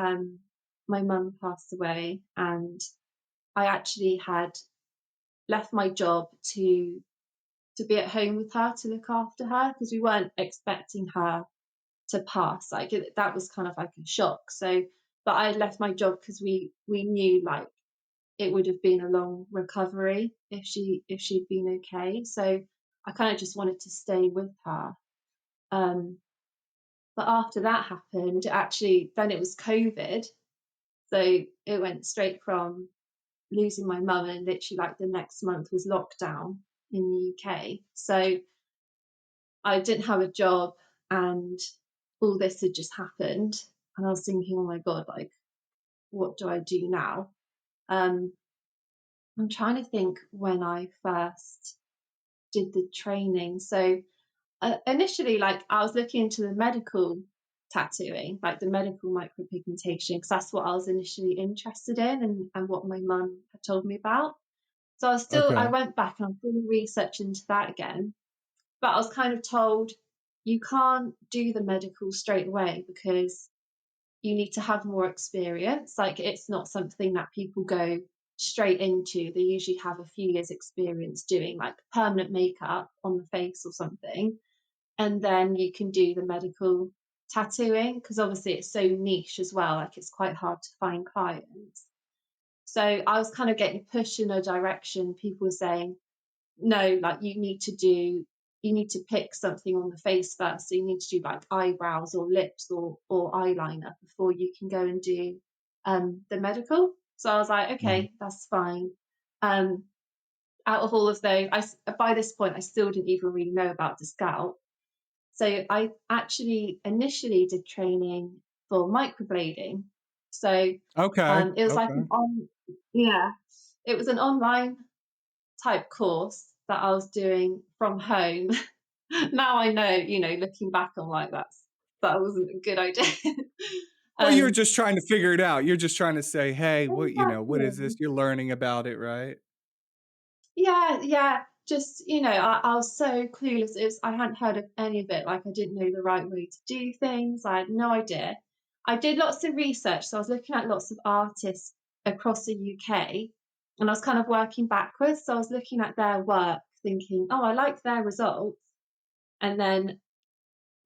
my mum passed away, and I actually had left my job to be at home with her to look after her because we weren't expecting her to pass. Like that was kind of like a shock. So, but I had left my job because we knew like it would have been a long recovery if she'd been okay. So I kind of just wanted to stay with her. Um, but after that happened, actually, then it was COVID. So it went straight from losing my mum, and literally like the next month was lockdown in the UK. So I didn't have a job, and all this had just happened. And I was thinking, oh my God, like, what do I do now? Um, I'm trying to think when I first did the training. So initially, like, I was looking into the medical tattooing, like the medical micropigmentation, because that's what I was initially interested in, and what my mum had told me about. So I Okay. went back and I was doing research into that again. But I was kind of told you can't do the medical straight away because you need to have more experience. Like, it's not something that people go straight into. They usually have a few years experience doing like permanent makeup on the face or something. And then you can do the medical tattooing, because obviously it's so niche as well. Like, it's quite hard to find clients. So I was kind of getting pushed in a direction. People were saying, no, like, you need to pick something on the face first. So you need to do like eyebrows or lips or eyeliner before you can go and do the medical. So I was like, Mhm. okay, that's fine. Um, Out of all of those, by this point I still didn't even really know about the scalp. So I actually initially did training for microblading. So Okay. it was like Okay. yeah, it was an online type course that I was doing from home. Now I know, looking back, I'm like, that wasn't a good idea. Well, you're um, just trying to figure it out. You're just trying to say, "Hey, what is this?" exactly. You're learning about it, right? Yeah, yeah. Just, I was so clueless. I hadn't heard of any of it. Like, I didn't know the right way to do things. I had no idea. I did lots of research. So I was looking at lots of artists across the UK, and I was kind of working backwards. So I was looking at their work, thinking, oh, I like their results. And then,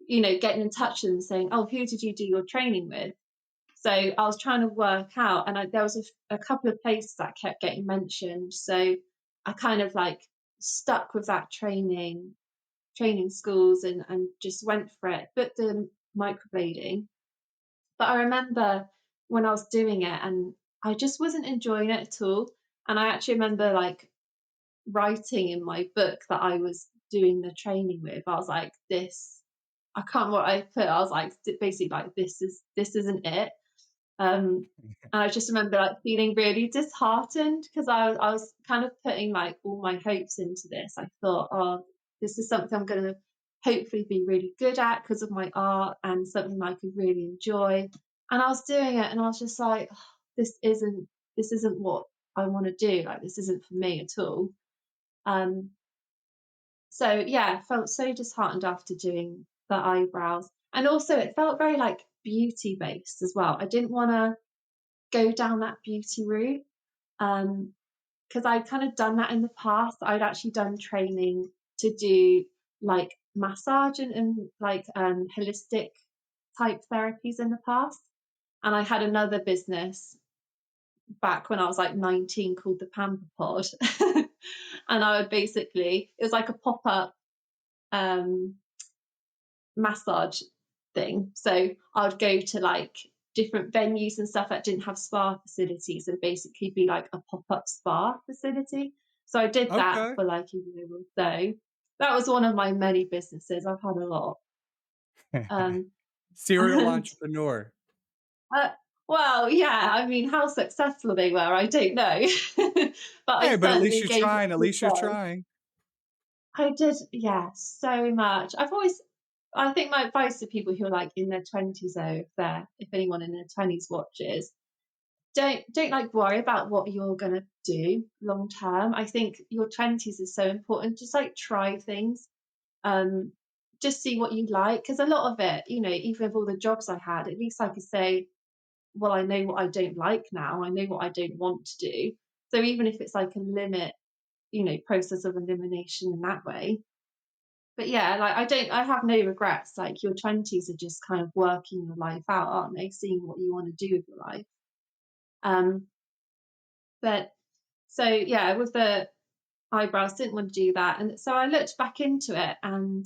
getting in touch with them saying, oh, who did you do your training with? So I was trying to work out, and there was a couple of places that kept getting mentioned. So I kind of like stuck with that training schools, and just went for it. But the microblading, but I remember when I was doing it, and I just wasn't enjoying it at all. And I actually remember like writing in my book that I was doing the training with. I was like, this, I can't remember what I put. I was like, basically like, this isn't it. And I just remember like feeling really disheartened, because I was kind of putting like all my hopes into this. I thought, oh, this is something I'm going to hopefully be really good at because of my art, and something I could really enjoy. And I was doing it, and I was just like, oh, this isn't what I want to do. Like, this isn't for me at all. Um, so yeah, I felt so disheartened after doing the eyebrows, and also it felt very like beauty based as well. I didn't want to go down that beauty route, because I'd kind of done that in the past. I'd actually done training to do like massage and like holistic type therapies in the past. And I had another business back when I was like 19 called the Pamper Pod. And I would basically, it was like a pop up um, massage thing. So I would go to like different venues and stuff that didn't have spa facilities, and basically be like a pop up spa facility. So I did that Okay. for like a year or so. That was one of my many businesses. I've had a lot. Um, Serial and entrepreneur. uh, well, yeah, I mean, how successful they were, I don't know. But I Hey, but at least certainly you're gave it trying, at a good least you're go. trying. I did, yeah, so much. I think my advice to people who are like in their 20s, though, if anyone in their 20s watches, don't like worry about what you're gonna do long term. I think your 20s is so important. Just like try things, um, just see what you like. Because a lot of it, even with all the jobs I had, at least I could say, well, I know what I don't like now. I know what I don't want to do. So even if it's like a limit, process of elimination in that way. But yeah, like, I have no regrets. Like, your 20s are just kind of working your life out, aren't they? Seeing what you want to do with your life. Um, but so yeah, with the eyebrows, didn't want to do that. And so I looked back into it, and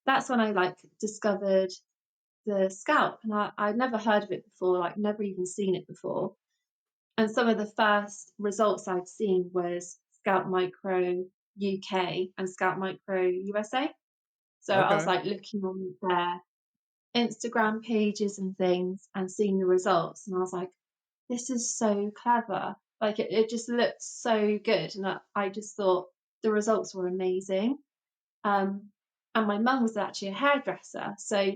that's when I like discovered the scalp. And I'd never heard of it before, like never even seen it before. And some of the first results I'd seen was Scalp Micro UK and Scalp Micro USA. So I was Okay. like looking on there. Instagram pages and things and seeing the results, and I was like, this is so clever. Like it just looked so good, and I just thought the results were amazing. Um, and my mum was actually a hairdresser, so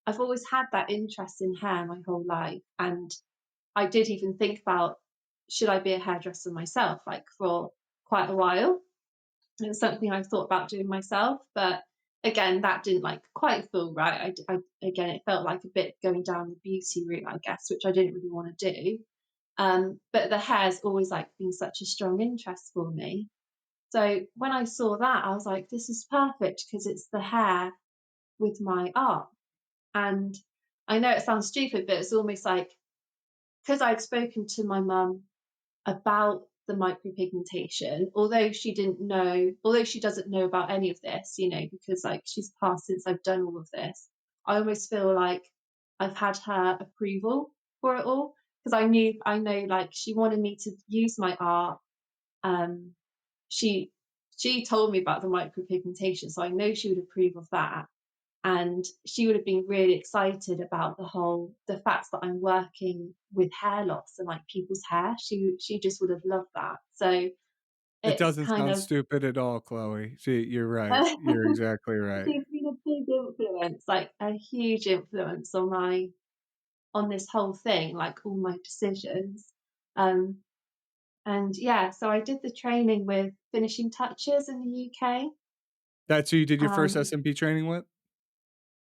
I've always had that interest in hair my whole life, and I did even think about should I be a hairdresser myself, like for quite a while. It's something I've thought about doing myself, but again, that didn't like quite feel right. Again, it felt like a bit going down the beauty route, I guess, which I didn't really want to do. But the hair's always like been such a strong interest for me. So when I saw that, I was like, this is perfect because it's the hair with my art. And I know it sounds stupid, but it's almost like because I'd spoken to my mum about the micropigmentation, although she doesn't know about any of this, because like she's passed since I've done all of this, I almost feel like I've had her approval for it all because I know like she wanted me to use my art. Um, she she told me about the micropigmentation, so I know she would approve of that. And she would have been really excited about the fact that I'm working with hair loss and like people's hair. She just would have loved that. So It it's doesn't kind sound of stupid at all, Chloe. You're right. You're exactly right. she's been a big influence, like a huge influence on this whole thing, like all my decisions. Um and yeah, so I did the training with finishing touches in the UK. That's who you did your first Um SMP training with?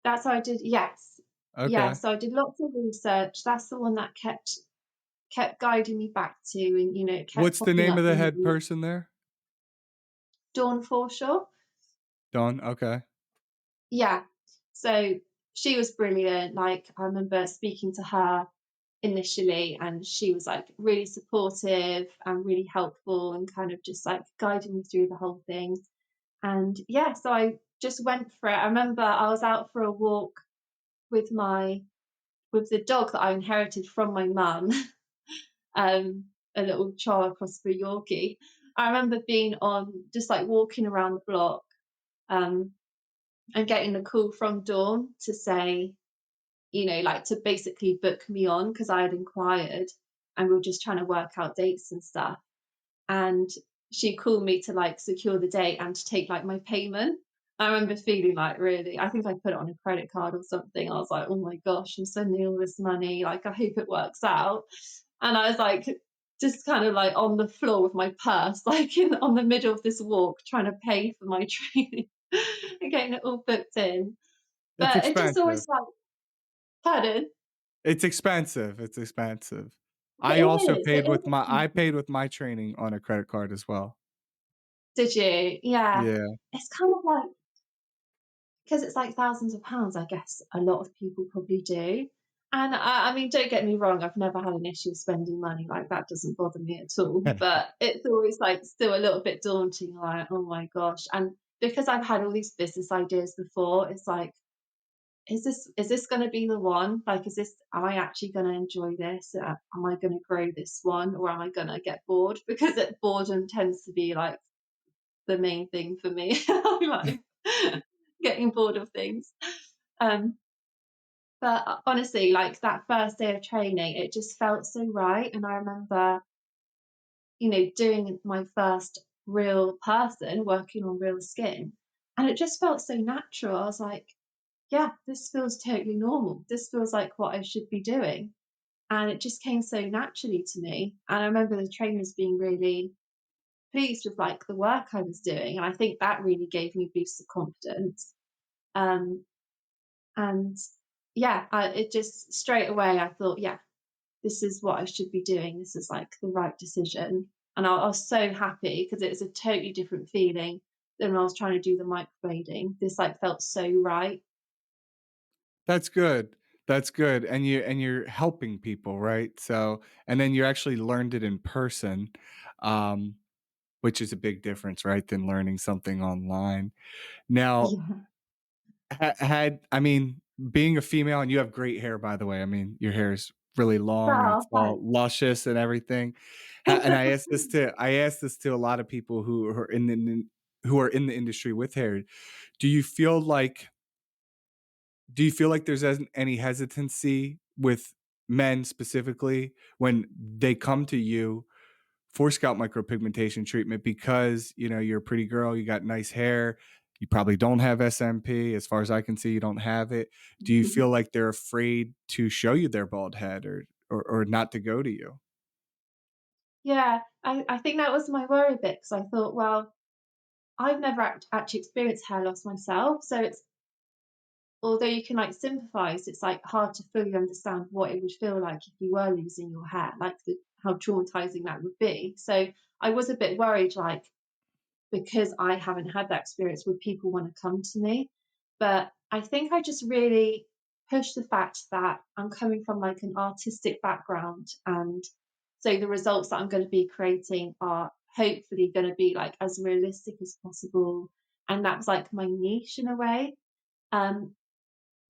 that's how I did, yes. Yeah, Okay. so I did lots of research. That's the one that kept guiding me back to, and it kept What's the popping name of up the in the head person there? Dawn Forshaw. Dawn, okay. Yeah. So she was brilliant. Like I remember speaking to her initially, and she was like really supportive and really helpful and kind of just like guiding me through the whole thing. And yeah, so I just went for it. I remember I was out for a walk with my with the dog that I inherited from my mum, a little Chihuahua cross for Yorkie. I remember being on just like walking around the block, um, and getting a call from Dawn to say, like to basically book me on because I had inquired and we were just trying to work out dates and stuff. And she called me to like secure the date and to take like my payment. I remember feeling like really, I think I put it on a credit card or something. I was like, oh my gosh, I'm sending all this money. Like, I hope it works out. And I was like, just kind of like on the floor with my purse, like on the middle of this walk, trying to pay for my training and getting it all booked in. It's But it just expensive. always like, pardon? It's expensive. It's expensive. It I also is. It paid with is. I paid with my training on a credit card as well. Did you? Yeah. Yeah. It's kind of like, because it's like thousands of pounds, I guess a lot of people probably do. And I mean, don't get me wrong, I've never had an issue spending money. Like that doesn't bother me at all. But it's always like still a little bit daunting, like, oh my gosh. And because I've had all these business ideas before, it's like, is this going to be the one? Like, am I actually going to enjoy this? Am I going to grow this one, or am I going to get bored? Because boredom tends to be like the main thing for me. I'm like getting bored of things. Um, but honestly, like that first day of training, it just felt so right. And I remember, doing my first real person working on real skin, and it just felt so natural. I was like, yeah, this feels totally normal. This feels like what I should be doing. And it just came so naturally to me. And I remember the trainers being really pleased with like the work I was doing. And I think that really gave me a boost of confidence. Um, and yeah, it just straight away I thought, yeah, this is what I should be doing. This is like the right decision. And I was so happy because it was a totally different feeling than when I was trying to do the microblading. This like felt so right. That's good. That's good. And you're helping people, right? So, and then you actually learned it in person, um, which is a big difference, right, than learning something online. Now, Yeah. I mean, being a female, and you have great hair, by the way. I mean, your hair is really long and Oh, it's all luscious and everything. And thanks. I asked this to a lot of people who are in the industry with hair. Do you feel like Do you feel like there's any hesitancy with men specifically when they come to you for scalp micropigmentation treatment because, you're a pretty girl, you got nice hair, you probably don't have SMP, as far as I can see, you don't have it. Do you feel like they're afraid to show you their bald head or not to go to you? Yeah, I think that was my worry bit because I thought, well, I've never actually experienced hair loss myself, so it's although you can like sympathize, it's like hard to fully understand what it would feel like if you were losing your hair, like how traumatizing that would be. So I was a bit worried, like because I haven't had that experience, would people want to come to me? But I think I just really pushed the fact that I'm coming from like an artistic background. And so the results that I'm going to be creating are hopefully going to be like as realistic as possible. And that's like my niche in a way. Um,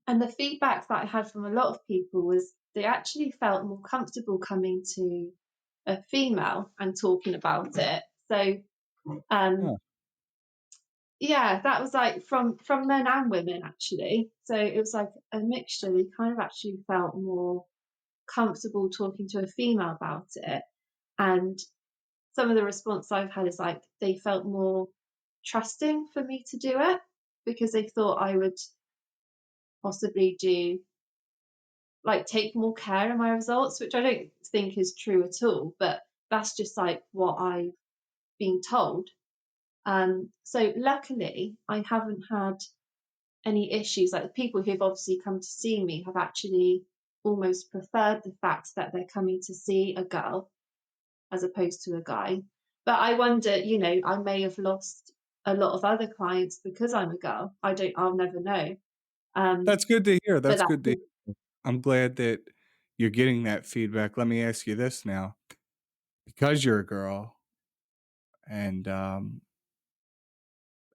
and the feedback that I had from a lot of people was they actually felt more comfortable coming to a female and talking about it. So Huh. um, yeah, that was like from men and women actually. So it was like a mixture. They kind of actually felt more comfortable talking to a female about it. And some of the response I've had is like they felt more trusting for me to do it because they thought I would possibly do like take more care in my results, which I don't think is true at all, but that's just like what I've been told. So luckily I haven't had any issues. Like the people who've obviously come to see me have actually almost preferred the fact that they're coming to see a girl as opposed to a guy. But I wonder, I may have lost a lot of other clients because I'm a girl. I'll never know. Um, That's good to hear, but that's good to hear. I'm glad that you're getting that feedback. Let me ask you this now, because you're a girl and,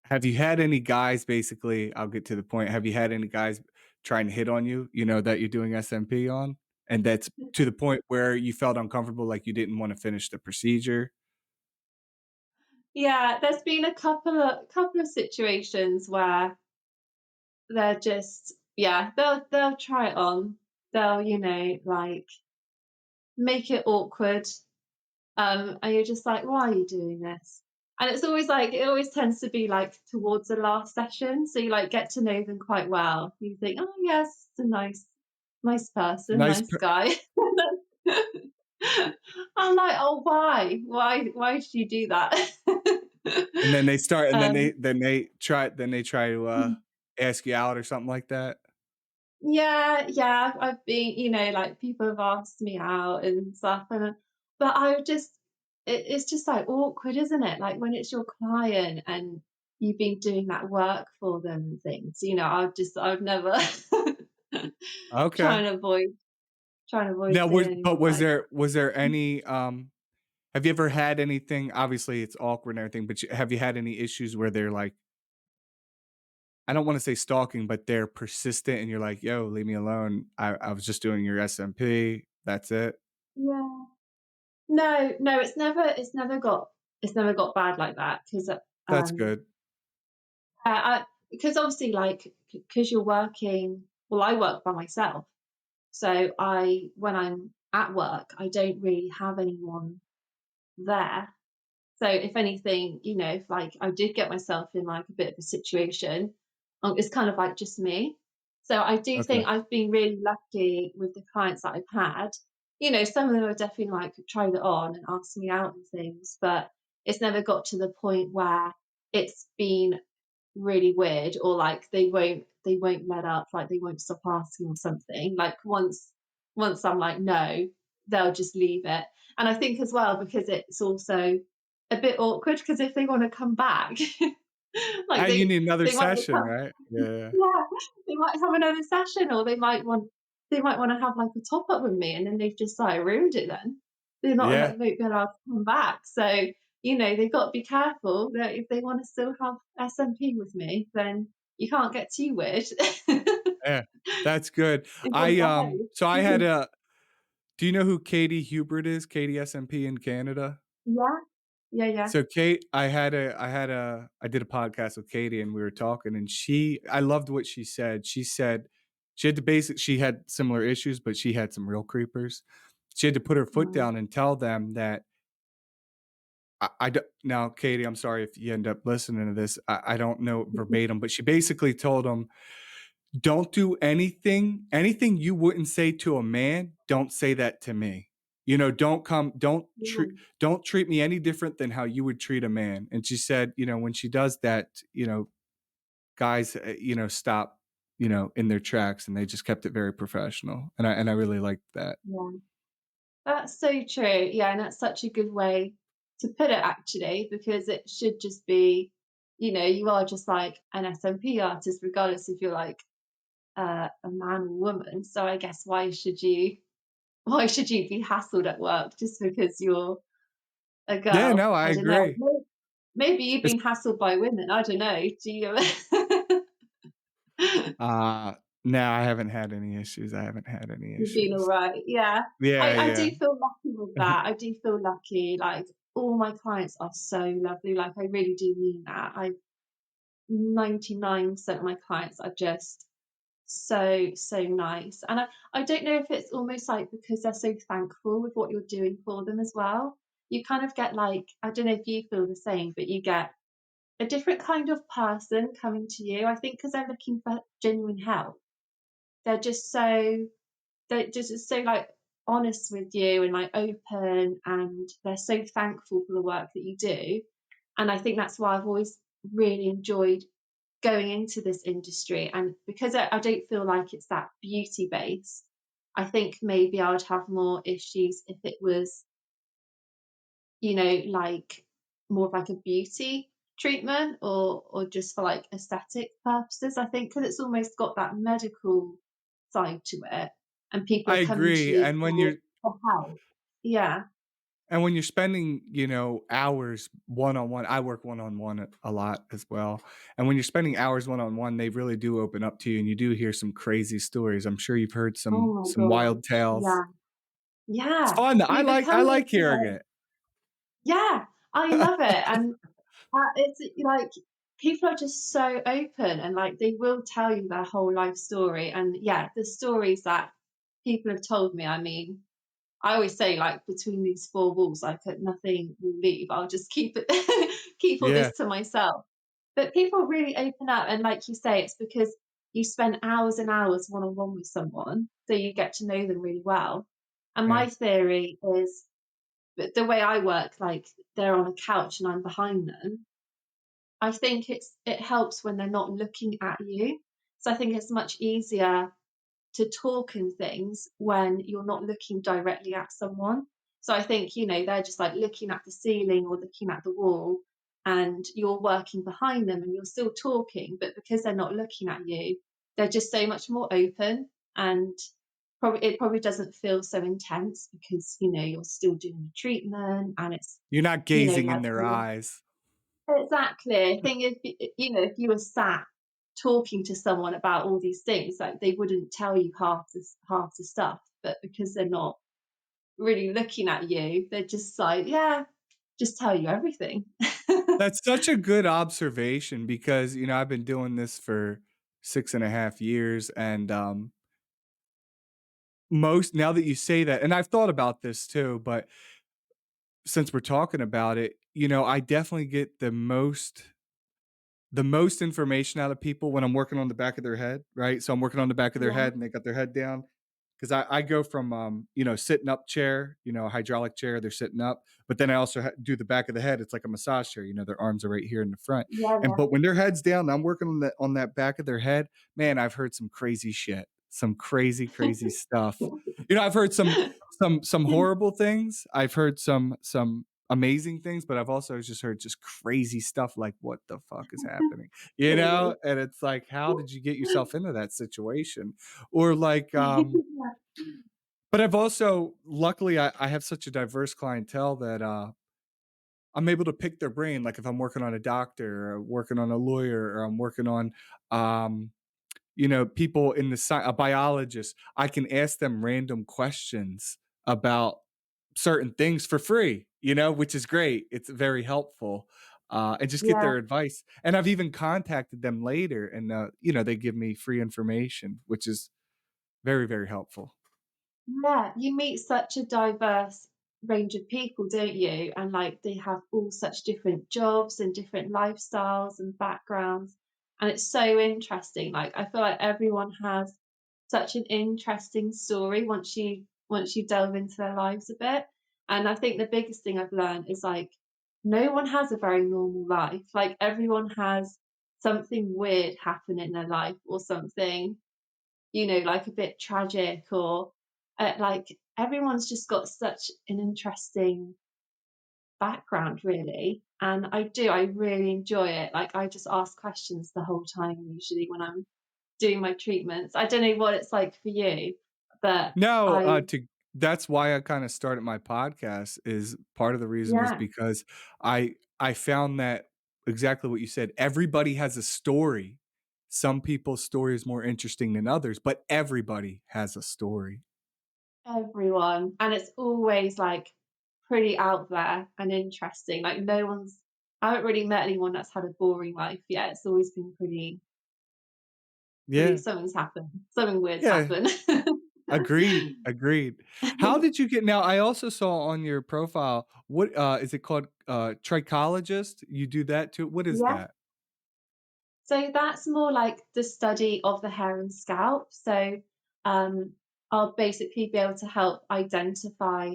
have you had any guys basically I'll get to the point, have you had any guys trying to hit on you, that you're doing SMP on? And that's to the point where you felt uncomfortable, like you didn't wanna finish the procedure? yeah, there's been a couple of situations where they're just yeah, they'll try it on. They'll, like make it awkward. And you're just like, why are you doing this? And it's always like, it always tends to be like towards the last session. So you like get to know them quite well. You think, oh, yes, it's a nice person, Nice nice p guy. I'm like, oh, why? Why did you do that? and then they start and then they um, then they try then they try to, ask you out or something like that? Yeah, yeah, I've been, like people have asked me out and stuff, but I would just, it's just like awkward, isn't it? Like when it's your client and you've been doing that work for them and things, I've never Okay. trying to avoid, trying to avoid Now seeing was but anyone was like, there any, have you ever had anything obviously, it's awkward and everything, but have you had any issues where they're like I don't wanna say stalking, but they're persistent and you're like, "Yo, leave me alone. I was just doing your SMP. That's it." yeah, no, it's never got bad like that because That's um, good. because obviously like because you're working, well, I work by myself. So when I'm at work, I don't really have anyone there. So if anything, if like I did get myself in like a bit of a situation, it's kind of like just me. So I do Okay. think I've been really lucky with the clients that I've had. Some of them have definitely like tried it on and asked me out and things, but it's never got to the point where it's been really weird or like they won't let up, like they won't stop asking or something. Like once I'm like no, they'll just leave it. And I think as well because it's also a bit awkward because if they want to come back Ah, like you need another they might session, come, right? Yeah. yeah, they might have another session or they might want to have like a top up with me and then they've just like ruined it then. They Yeah. won't be allowed to come back. So, they've got to be careful that if they want to still have SMP with me, then you can't get too weird. Yeah. That's good. You've got to So I had behave. a do you know who Katie Hubert is? Katie SMP in Canada? Yeah, yeah, yeah. So Kate, I did a podcast with Katie and we were talking and I loved what she said. She said she had similar issues, but she had some real creepers. She had to put her foot Mm, down and tell them that I d now, Katie, I'm sorry if you end up listening to this. I don't know verbatim, but she basically told them, "Don't do anything you wouldn't say to a man, don't say that to me. You know, mm, don't treat me any different than how you would treat a man." And she said, when she does that, guys, stop, in their tracks, and they just kept it very professional. And I really liked that. yeah. That's so true. Yeah, and that's such a good way to put it actually, because it should just be, you are just like an SMP artist, regardless if you're like a man or woman. So I guess why should you be hassled at work just because you're a Yeah, girl? no, I I don't know. agree. Maybe you've It's been hassled by women. I don't know. Do you? uh, no, I haven't had any issues. I haven't had any You've been all issues. right. Yeah. Yeah, I yeah. do feel lucky with that. I do feel lucky. Like all my clients are so lovely. Like I really do mean that. 99% of my clients are just so, so nice. And I don't know if it's almost like because they're so thankful with what you're doing for them as well. You kind of get like, I don't know if you feel the same, but you get a different kind of person coming to you. I think because they're looking for genuine help. They're just so they're just so like honest with you and like open, and they're so thankful for the work that you do. And I think that's why I've always really enjoyed going into this industry. And because I don't feel like it's that beauty based, I think maybe I would have more issues if it was, like more of like a beauty treatment, or just for like aesthetic purposes. I think because it's almost got that medical side to it, and people I are coming to agree. you And for help. Yeah. when you're spending, hours one-on-one, I work one-on-one a lot as well. And when you're spending hours one-on-one, they really do open up to you, and you do hear some crazy stories. I'm sure you've heard Oh some my some god. wild tales. Yeah. It's Yeah. fun. I You like become I like like hearing it. yeah, I love it. And it's like people are just so open, and like they will tell you their whole life story. And yeah, the stories that people have told me, I mean, I always say like between these four walls, like nothing will leave. I'll just keep it, keep all Yeah, this to myself. But people really open up, and like you say, it's because you spend hours and hours one on one with someone, so you get to know them really well. And yeah. my theory is that the way I work, like they're on a couch and I'm behind them. I think it helps when they're not looking at you. So I think it's much easier to talk and things when you're not looking directly at someone. So I think, they're just like looking at the ceiling or looking at the wall, and you're working behind them and you're still talking, but because they're not looking at you, they're just so much more open, and it probably doesn't feel so intense because, you're still doing the treatment, and it's, You're not gazing in like their eyes. exactly. I think if you were sat talking to someone about all these things, like they wouldn't tell you half the stuff, but because they're not really looking at you, they're just like, yeah, just tell you everything. That's such a good observation because, I've been doing this for 6.5 years, and, most now that you say that, and I've thought about this too, but since we're talking about it, I definitely get the most information out of people when I'm working on the back of their head, right? So I'm working on the back of their Yeah, head and they got their head down. Because I go from, sitting up chair, hydraulic chair, they're sitting up, but then I also do the back of the head. It's like a massage chair, their arms are right here in the front. yeah, And yeah. but when their head's down, I'm working on that back of their head. Man, I've heard some crazy shit, some crazy, crazy stuff. I've heard some horrible things. I've heard some amazing things, but I've also just heard just crazy stuff like what the fuck is happening? Really. And it's like, how did you get yourself into that situation? Or like, but I've also luckily I have such a diverse clientele that I'm able to pick their brain. Like if I'm working on a doctor or working on a lawyer or I'm working on um, people in the a biologist, I can ask them random questions about certain things for free, which is great. It's very helpful. And just get Yeah. their advice. And I've even contacted them later and they give me free information, which is Very, very helpful. Yeah, you meet such a diverse range of people, don't you? And like they have all such different jobs and different lifestyles and backgrounds. And it's so interesting. Like I feel like everyone has such an interesting story once you delve into their lives a bit. And I think the biggest thing I've learned is like no one has a very normal life. Like everyone has something weird happen in their life or something, like a bit tragic or like everyone's just got such an interesting background, really. And I really enjoy it. Like, I just ask questions the whole time, usually when I'm doing my treatments. I don't know what it's like for you, but No, I, to that's why I kinda started my podcast is part of the reason was yeah, because I found that exactly what you said, everybody has a story. Some people's story is more interesting than others, but everybody has a story. everyone. And it's always like pretty out there and interesting. Like, I haven't really met anyone that's had a boring life yet. It's always been pretty, Yeah, something's happened, something weird's yeah, happened. agreed, agreed. How did you get now I also saw on your profile, what, is it called, trichologist? You do that too? What is Yeah. that? So that's more like the study of the hair and scalp. So um, I'll basically be able to help identify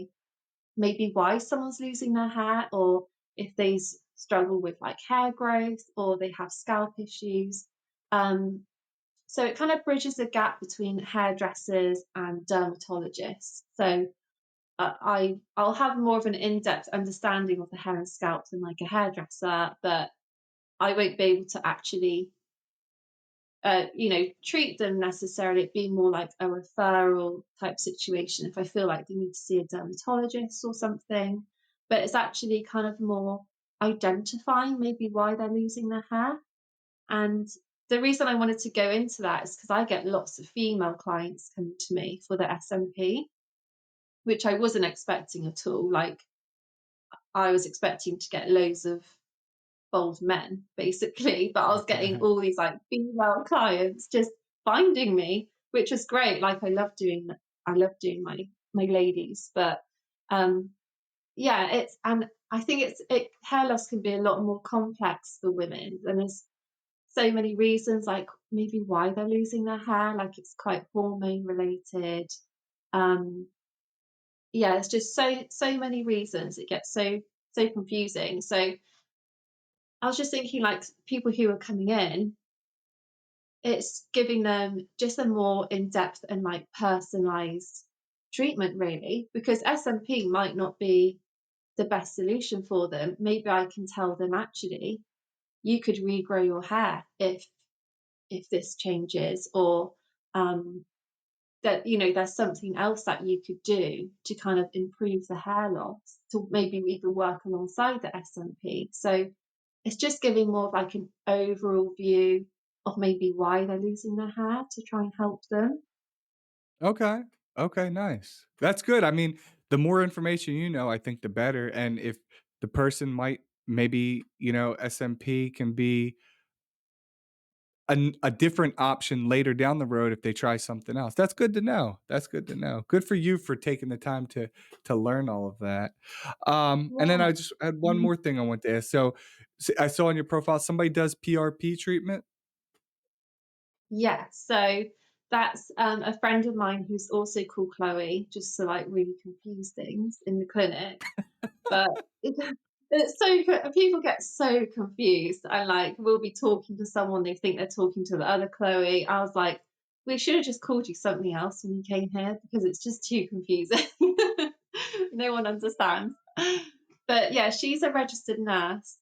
maybe why someone's losing their hair, or if they struggle with like hair growth or they have scalp issues. Um, so it kind of bridges the gap between hairdressers and dermatologists. So I'll have more of an in-depth understanding of the hair and scalp than like a hairdresser, but I won't be able to actually treat them necessarily. It'd be more like a referral type situation if I feel like they need to see a dermatologist or something. But it's actually kind of more identifying maybe why they're losing their hair. And the reason I wanted to go into that is because I get lots of female clients coming to me for the SMP, which I wasn't expecting at all. Like I was expecting to get loads of bald men, basically. But I was getting all these like female clients just finding me, which was great. Like I love doing my ladies. But um yeah, it's and I think hair loss can be a lot more complex for women. And there's so many reasons, like maybe why they're losing their hair, like it's quite hormone related. Um yeah, it's just so many reasons. It gets so confusing. So I was just thinking like people who are coming in, it's giving them just a more in-depth and like personalized treatment really, because SMP might not be the best solution for them. Maybe I can tell them actually you could regrow your hair if this changes, or um that there's something else that you could do to kind of improve the hair loss to maybe even work alongside the SMP. So it's just giving more of like an overall view of maybe why they're losing their hair to try and help them. Okay. Okay, nice. That's good. I mean, the more information you know, I think the better. And if the person might maybe, SMP can be a different option later down the road if they try something else. That's good to know. That's good to know. Good for you for taking the time to learn all of that. And then I Yeah. just had one more thing I want to ask. So, I saw on your profile somebody does PRP treatment. Yeah. So that's a friend of mine who's also called Chloe, just to like really confuse things in the clinic. But it's people get so confused, and like we'll be talking to someone, they think they're talking to the other Chloe. I was like, we should have just called you something else when you came here because it's just too confusing. No one understands. But yeah, she's a registered nurse,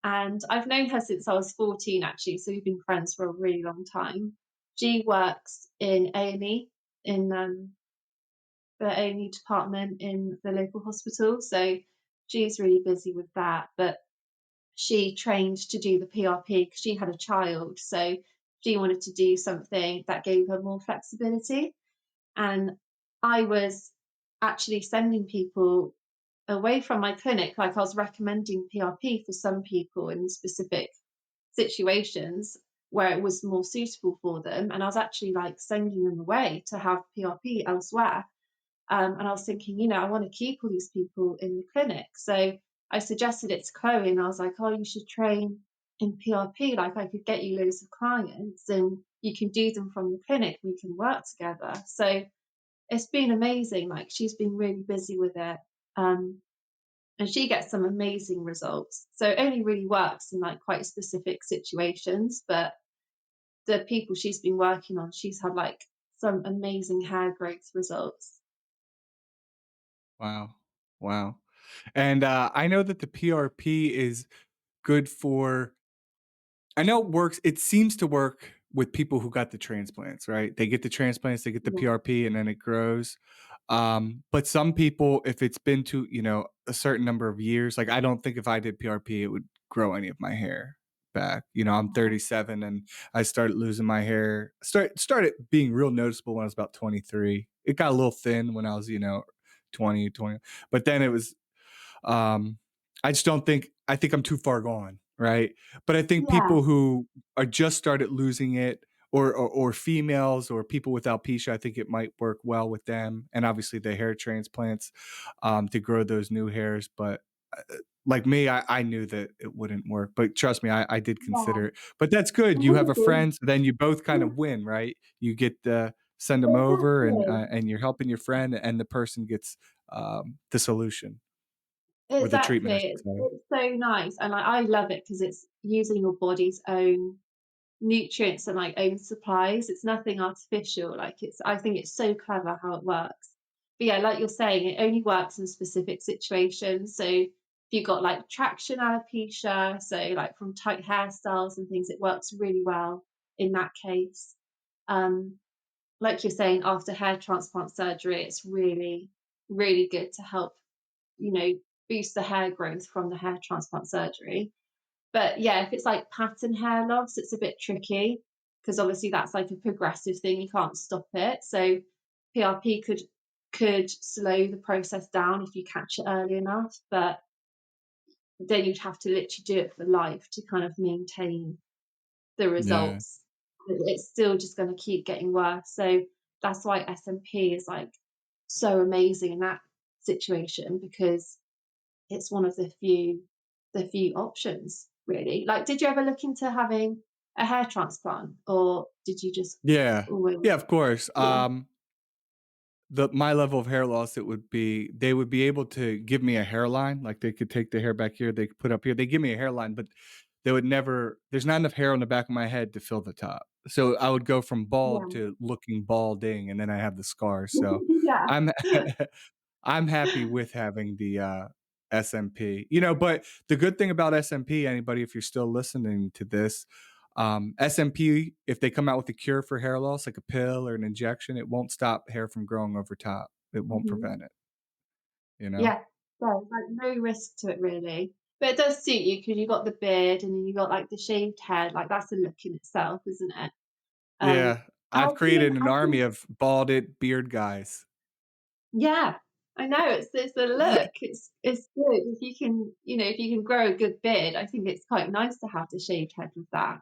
and I've known her since I was 14 actually, so we've been friends for a really long time. She works in A&E, in the A&E department in the local hospital. So she's really busy with that. But she trained to do the PRP because she had a child. So she wanted to do something that gave her more flexibility. And I was actually sending people away from my clinic. Like I was recommending PRP for some people in specific situations. where it was more suitable for them, and I was actually like sending them away to have PRP elsewhere. And I was thinking, I want to keep all these people in the clinic. So I suggested it to Chloe, and I was like, oh, you should train in PRP. Like, I could get you loads of clients and you can do them from the clinic. We can work together. So it's been amazing. Like, she's been really busy with it. Um, and she gets some amazing results. So it only really works in like quite specific situations. But the people she's been working on, she's had like some amazing hair growth results. Wow. Wow. And, I know that the PRP is good for I know it seems to work with people who got the transplants, right? They get the transplants, they get the Yeah. PRP, and then it grows. But some people, if it's been to, a certain number of years, like I don't think if I did PRP, it would grow any of my hair back. I'm 37 and I started losing my hair. Started being real noticeable when I was about 23. It got a little thin when I was, 20. But then it was I just don't think I think I'm too far gone, right? But I think Yeah. people who are just started losing it or females or people with alopecia, I think it might work well with them. And obviously the hair transplants to grow those new hairs. But like me, I knew that it wouldn't work. But trust me, I did Yeah. consider it. But that's good. You have a Amazing. friend, so then you both kind of win, right? You get to send them over, Exactly. and you're helping your friend, and the person gets the solution or the treatment, I Exactly. should say. It's so nice, and I love it because it's using your body's own nutrients and like own supplies. It's nothing artificial. Like I think it's so clever how it works. But yeah, like you're saying, it only works in specific situations. So if you've got like traction alopecia, so like from tight hairstyles and things, it works really well in that case. Um, like you're saying, after hair transplant surgery, it's really, really good to help, you know, boost the hair growth from the hair transplant surgery. But yeah, if it's like pattern hair loss, it's a bit tricky because obviously that's like a progressive thing. You can't stop it. So PRP could slow the process down if you catch it early enough, but then you'd have to literally do it for life to kind of maintain the Yeah. results. It's still just going to keep getting worse. So that's why SMP is like so amazing in that situation because it's one of the few options really. Like, did you ever look into having a hair transplant, or did you just Yeah. always? Yeah, of course. Yeah, My level of hair loss, it would be they would be able to give me a hairline, like, they could take the hair back here, they could put up here. They give me a hairline, but they would never there's not enough hair on the back of my head to fill the top. So, I would go from bald yeah, to looking balding, and then I have the scars, so yeah. I'm I'm happy with having the, SMP. But the good thing about SMP, anybody, if you're still listening to this, SMP, if they come out with a cure for hair loss, like a pill or an injection, it won't stop hair from growing over top. It won't Hmm. prevent it, you know? Yeah, there's like no risk to it really, but it does suit you because you got the beard and then you got like the shaved head. Like that's a look in itself, isn't it? Um, Yeah. and I've created an I've army seen, of balded beard guys. yeah, I know it's a look. It's good if you can, if you can grow a good beard. I think it's quite nice to have the shaved head with that.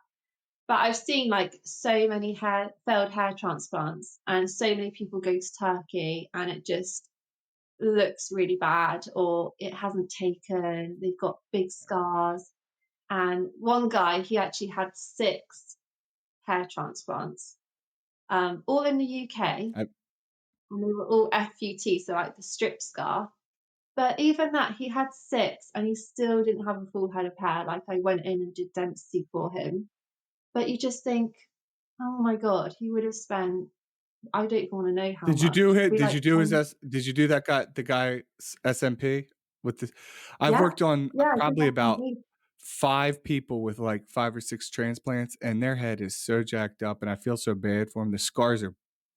But I've seen like so many failed hair transplants, and so many people go to Turkey, and it just looks really bad, or it hasn't taken. They've got big scars. And one guy, he actually had 6 hair transplants, all in the UK, I and they were all FUT, so like the strip scar. But even that, he had 6 and he still didn't have a full head of hair. Like I went in and did density for him. But you just think, oh my God, he would have spent, I don't even want to know how Did you much. do it? Be Did like you do his 10, S did you do that guy the guy's SMP with the I've yeah, worked on, yeah, I did probably about FMD. 5 people with, like, 5 or 6 transplants, and their head is so jacked up, and I feel so bad for them. The scars are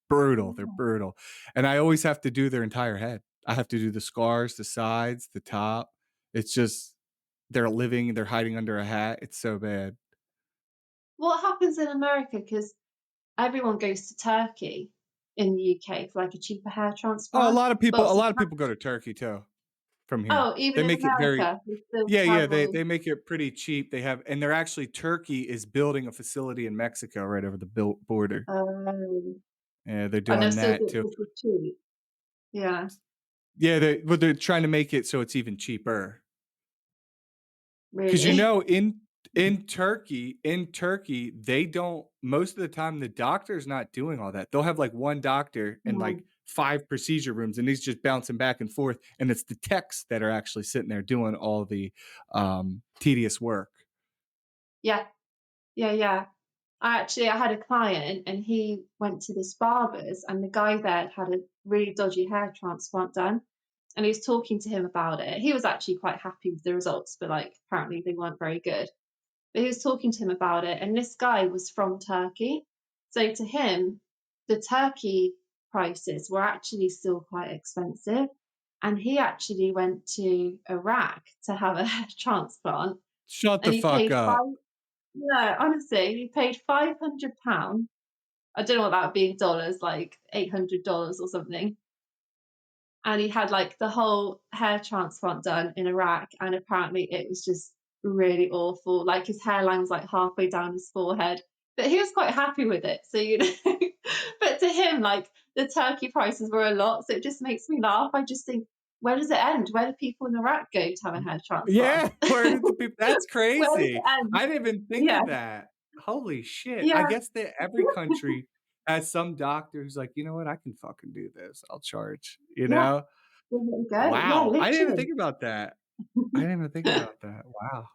brutal, they're Yeah. brutal, and I always have to do their entire head. I have to do the scars, the sides, the top. It's just they're hiding under a hat. It's so bad. What happens in America? Because everyone goes to Turkey in the UK for like a cheaper hair Oh, transplant. But a obviously, lot of people go to Turkey too from here. Oh, even They in make it very America, they still yeah, yeah, travel. they make it pretty cheap. They have and they're actually Turkey is building a facility in Mexico right over the border. Oh, Yeah, they're and they're doing still that doing too. this is cheap. Yeah, Yeah, they're trying to make it so it's even cheaper. 'Cause you really. know, in Turkey, they don't most of the time, the doctor's not doing all that. They'll have, like, 1 doctor and, Yeah, like, 5 procedure rooms, and he's just bouncing back and forth, and it's the techs that are actually sitting there doing all the, tedious work. yeah, yeah, yeah. I had a client and he went to this barber's and the guy there had a really dodgy hair transplant done. And he was talking to him about it. He was actually quite happy with the results, but like apparently they weren't very good. But he was talking to him about it, and this guy was from Turkey. So to him, the Turkey prices were actually still quite expensive. And he actually went to Iraq to have a hair transplant Shut and the he fuck paid up. five, no, honestly, he paid £500. I don't know what that would be in dollars, like $800 or something. And he had like the whole hair transplant done in Iraq, and apparently it was just really awful. Like his hairline was like halfway down his forehead, but he was quite happy with it. So you know, but to him, like the turkey prices were a lot, so it just makes me laugh. I just think, where does it end? Where do people in Iraq go to have a hair transplant? Yeah, where did the people that's Where does it crazy. end? I didn't even think Yeah, of that. Holy shit. I yeah, guess that every country has some doctor who's like, "You know what? I can fucking do this. I'll charge," you yeah. know? There you go. Yeah, Wow, I didn't even literally. think about that. I didn't even think about that. Wow.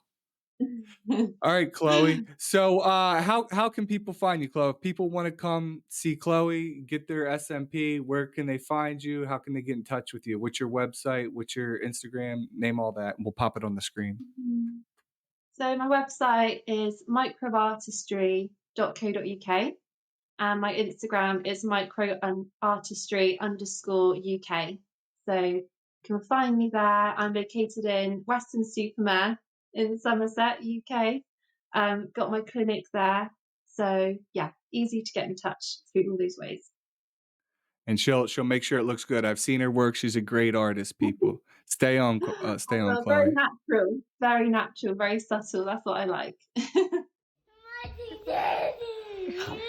Alright, Chloe. So, how can people find you, Chloe? If people wanna come see Chloe, get their SMP, where can they find you? How can they get in touch with you? What's your website? What's your Instagram? Name all that, and we'll pop it on the screen. So my website is microartistry.co.uk and my Instagram is microartistry_UK. So you can find me there. I'm located in Weston-Super-Mare in Somerset, UK. Got my clinic there. So yeah, easy to get in touch through all those ways. And she'll make sure it looks good. I've seen her work. She's a great artist, people. Stay on, Well, very Chloe. natural, very subtle. That's what I like. Daddy, Daddy.